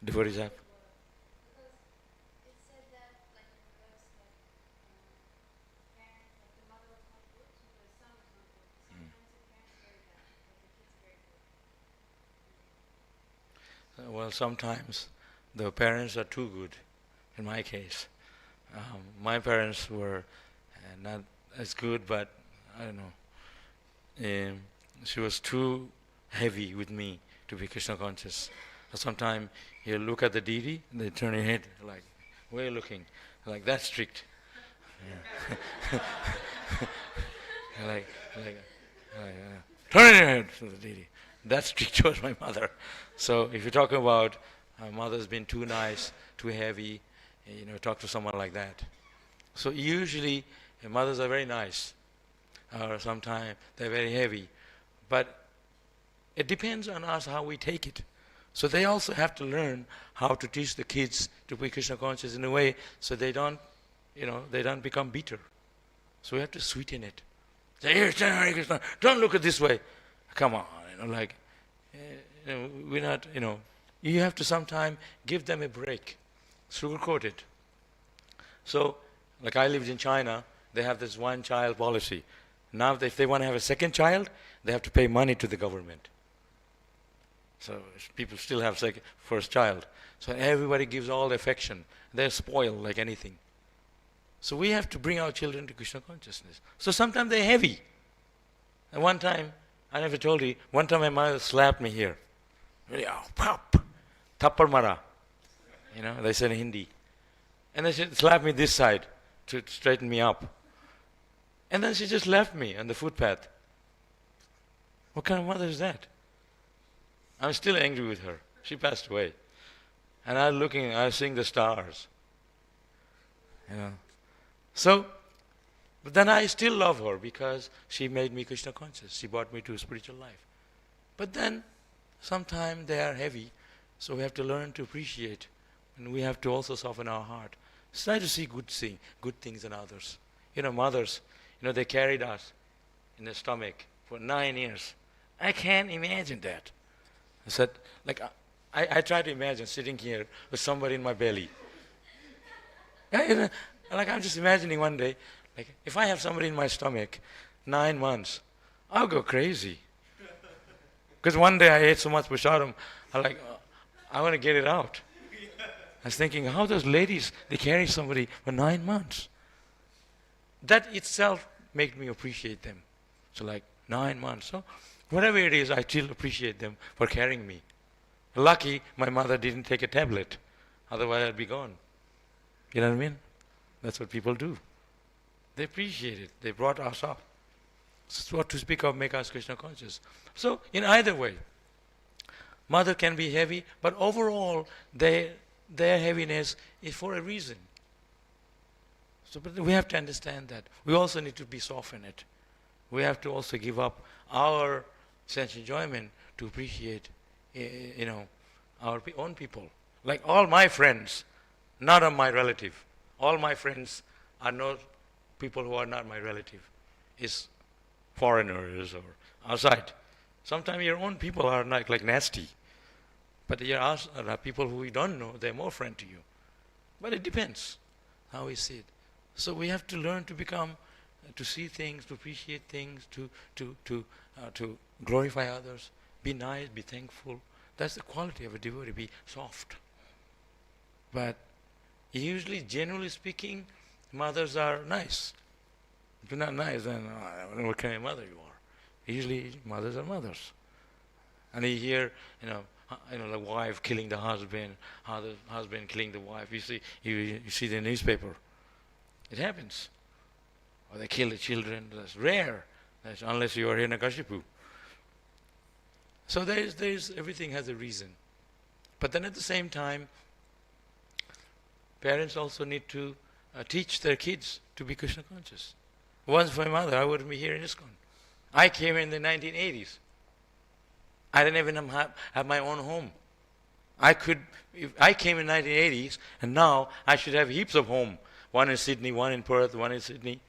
Devotees have. Well, sometimes the parents are too good. In my case, my parents were and not as good, but I don't know. She was too heavy with me to be Krishna conscious. Sometimes you look at the deity, and they turn your head like, where are you looking? Like, that's strict. Yeah. like, turn your head to the deity. That's strict was my mother. So if you're talking about mother's been too nice, too heavy, talk to someone like that. So usually mothers are very nice, or sometimes they're very heavy. But it depends on us how we take it. So they also have to learn how to teach the kids to be Krishna conscious in a way so they don't become bitter. So we have to sweeten it. Say, here, Hare Krishna, don't look at this way. Come on, we're not, you have to sometime give them a break, sugarcoat it. So, like I lived in China, they have this one-child policy. Now, if they want to have a second child, they have to pay money to the government. So people still have first child. So everybody gives all the affection. They're spoiled like anything. So we have to bring our children to Krishna consciousness. So sometimes they're heavy. And one time, I never told you, one time my mother slapped me here. Really, pop, thappar mara. They said in Hindi. And then she slapped me this side to straighten me up. And then she just left me on the footpath. What kind of mother is that? I'm still angry with her. She passed away. And I was seeing the stars. So, but then I still love her because she made me Krishna conscious. She brought me to spiritual life. But then, sometimes they are heavy, so we have to learn to appreciate. And we have to also soften our heart. Try to see good things in others. Mothers, they carried us in the stomach for 9 years. I can't imagine that. I said, I try to imagine sitting here with somebody in my belly. I'm just imagining one day, if I have somebody in my stomach, 9 months, I'll go crazy. Because one day I ate so much prasadam, I want to get it out. I was thinking, how those ladies, they carry somebody for 9 months. That itself made me appreciate them. So 9 months. So whatever it is, I still appreciate them for carrying me. Lucky my mother didn't take a tablet. Otherwise I'd be gone. You know what I mean? That's what people do. They appreciate it. They brought us up. So what to speak of make us Krishna conscious. So in either way, mother can be heavy, but overall their heaviness is for a reason. So but we have to understand that. We also need to be soft in it. We have to also give up our sense enjoyment to appreciate, our own people. Like all my friends, not of my relative. All my friends are not people who are not my relative. It's foreigners or outside. Sometimes your own people are like nasty. But there are people who we don't know, they're more friend to you. But it depends how we see it. So we have to learn to become, to see things, to appreciate things, to glorify others, be nice, be thankful. That's the quality of a devotee, be soft. But usually, generally speaking, mothers are nice. If you're not nice, then what kind of mother you are? Usually, mothers are mothers. And you hear, the wife killing the husband, the husband killing the wife. You see the newspaper. It happens. Or they kill the children. That's rare. That's unless you are Hiranyakashipu. So there's everything has a reason. But then at the same time, parents also need to teach their kids to be Krishna conscious. Once for my mother, I wouldn't be here in ISKCON. I came in the 1980s. I didn't even have my own home. If I came in 1980s, and now I should have heaps of home. One in Sydney, one in Perth, one in Sydney.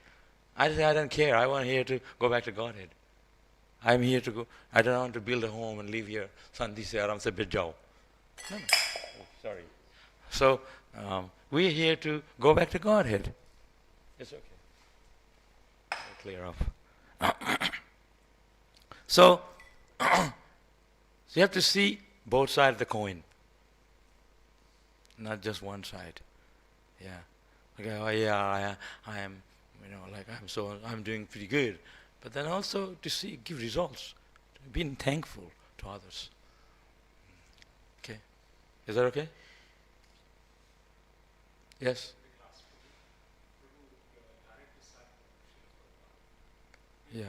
I don't care. I want here to go back to Godhead. I'm here to go. I don't want to build a home and live here. Sandhi se aram se bit jao. No. Oh, sorry. So, we're here to go back to Godhead. It's okay. I'll clear up. So you have to see both sides of the coin. Not just one side. Yeah. Okay, I am like I'm doing pretty good. But then also to give results, being thankful to others. Okay, is that okay? Yes. Yeah,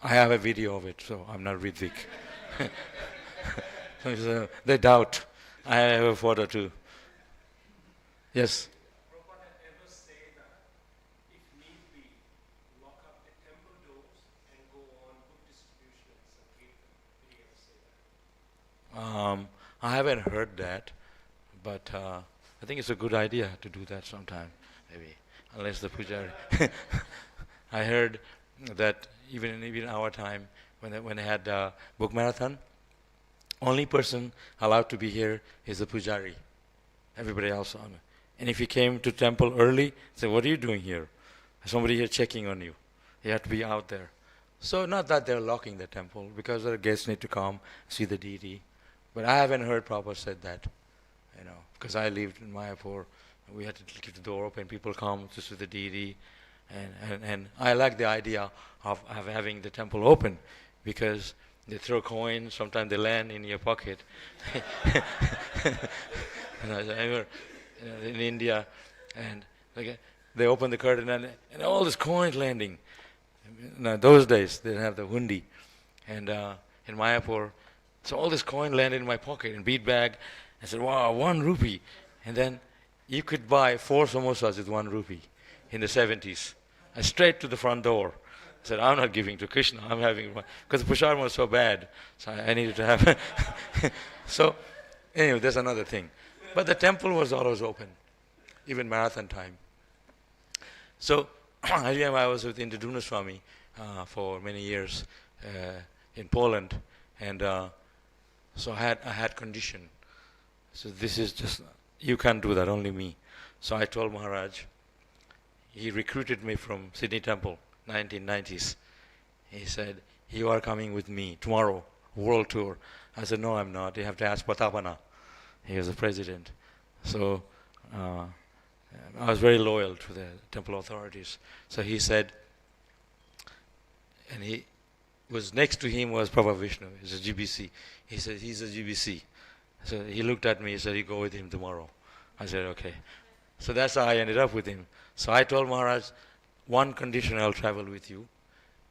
I have a video of it, so I'm not Ritvik. So they doubt. I have a photo too. Yes. I haven't heard that, but I think it's a good idea to do that sometime, maybe, unless the pujari. I heard that even in our time, when they had book marathon, only person allowed to be here is the pujari. Everybody else on. And if you came to temple early, say, what are you doing here? Somebody here checking on you. You have to be out there. So not that they're locking the temple, because the guests need to come see the deity. But I haven't heard Prabhupada said that, because I lived in Mayapur. We had to keep the door open. People come to see the deity. And I like the idea of having the temple open, because they throw coins, sometimes they land in your pocket. And I remember in India, and they open the curtain and all these coins landing. Now those days they didn't have the hundi, and in Mayapur, so all this coin landed in my pocket in bead bag. I said, "Wow, 1 rupee!" And then you could buy 4 samosas with 1 rupee in the 70s. I straight to the front door. I said, "I'm not giving to Krishna. I'm having one," because the prasad was so bad, so I needed to have. So anyway, there's another thing. But the temple was always open, even marathon time. So I remember I was with Indraduna Swami for many years in Poland, and so I had condition. So this is just, you can't do that, only me. So I told Maharaj, he recruited me from Sydney Temple, 1990s. He said, "You are coming with me tomorrow, world tour." I said, "No, I'm not. You have to ask Patapana." He was the president. So I was very loyal to the temple authorities. So he said, and he was next to him was Prabhupada Vishnu, he's a GBC. He said, he's a GBC. So he looked at me, he said, "You go with him tomorrow." I said, "Okay." So that's how I ended up with him. So I told Maharaj, one condition, I'll travel with you,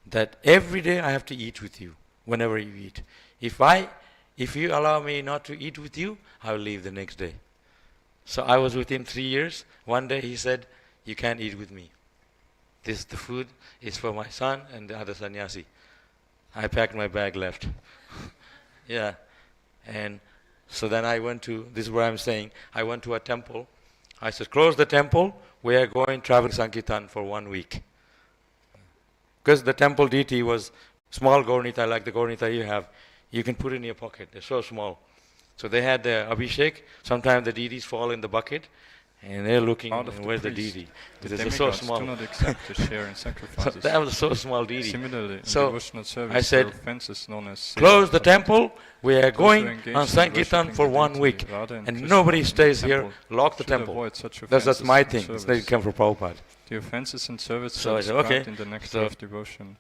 that every day I have to eat with you, whenever you eat. If you allow me not to eat with you, I will leave the next day. So I was with him 3 years. One day he said, "You can't eat with me. The food is for my son and the other sannyasi." I packed my bag, left. Yeah. And so then I went to, this is where I'm saying, I went to a temple. I said, "Close the temple. We are going traveling Sankirtan for 1 week." Because the temple deity was small Gaurnita, like the Gaurnita you have. You can put it in your pocket. They're so small. So they had the Abhishek. Sometimes the deities fall in the bucket, and they're looking, where's the deity? Because they're so small. Do not accept to share in sacrifices. So that was so small deity. Similarly, in so devotional service, I said, offenses known as "Close the temple. We are going on Sankirtan for 1 week, and nobody stays here. Lock the temple." That's my thing. It's not come from Prabhupada. The offenses in service So are I said, described okay. in the nectar So of devotion.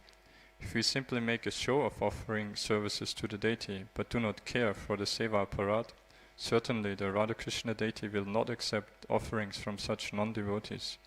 If we simply make a show of offering services to the deity, but do not care for the seva aparat, certainly the Radha Krishna deity will not accept offerings from such non-devotees.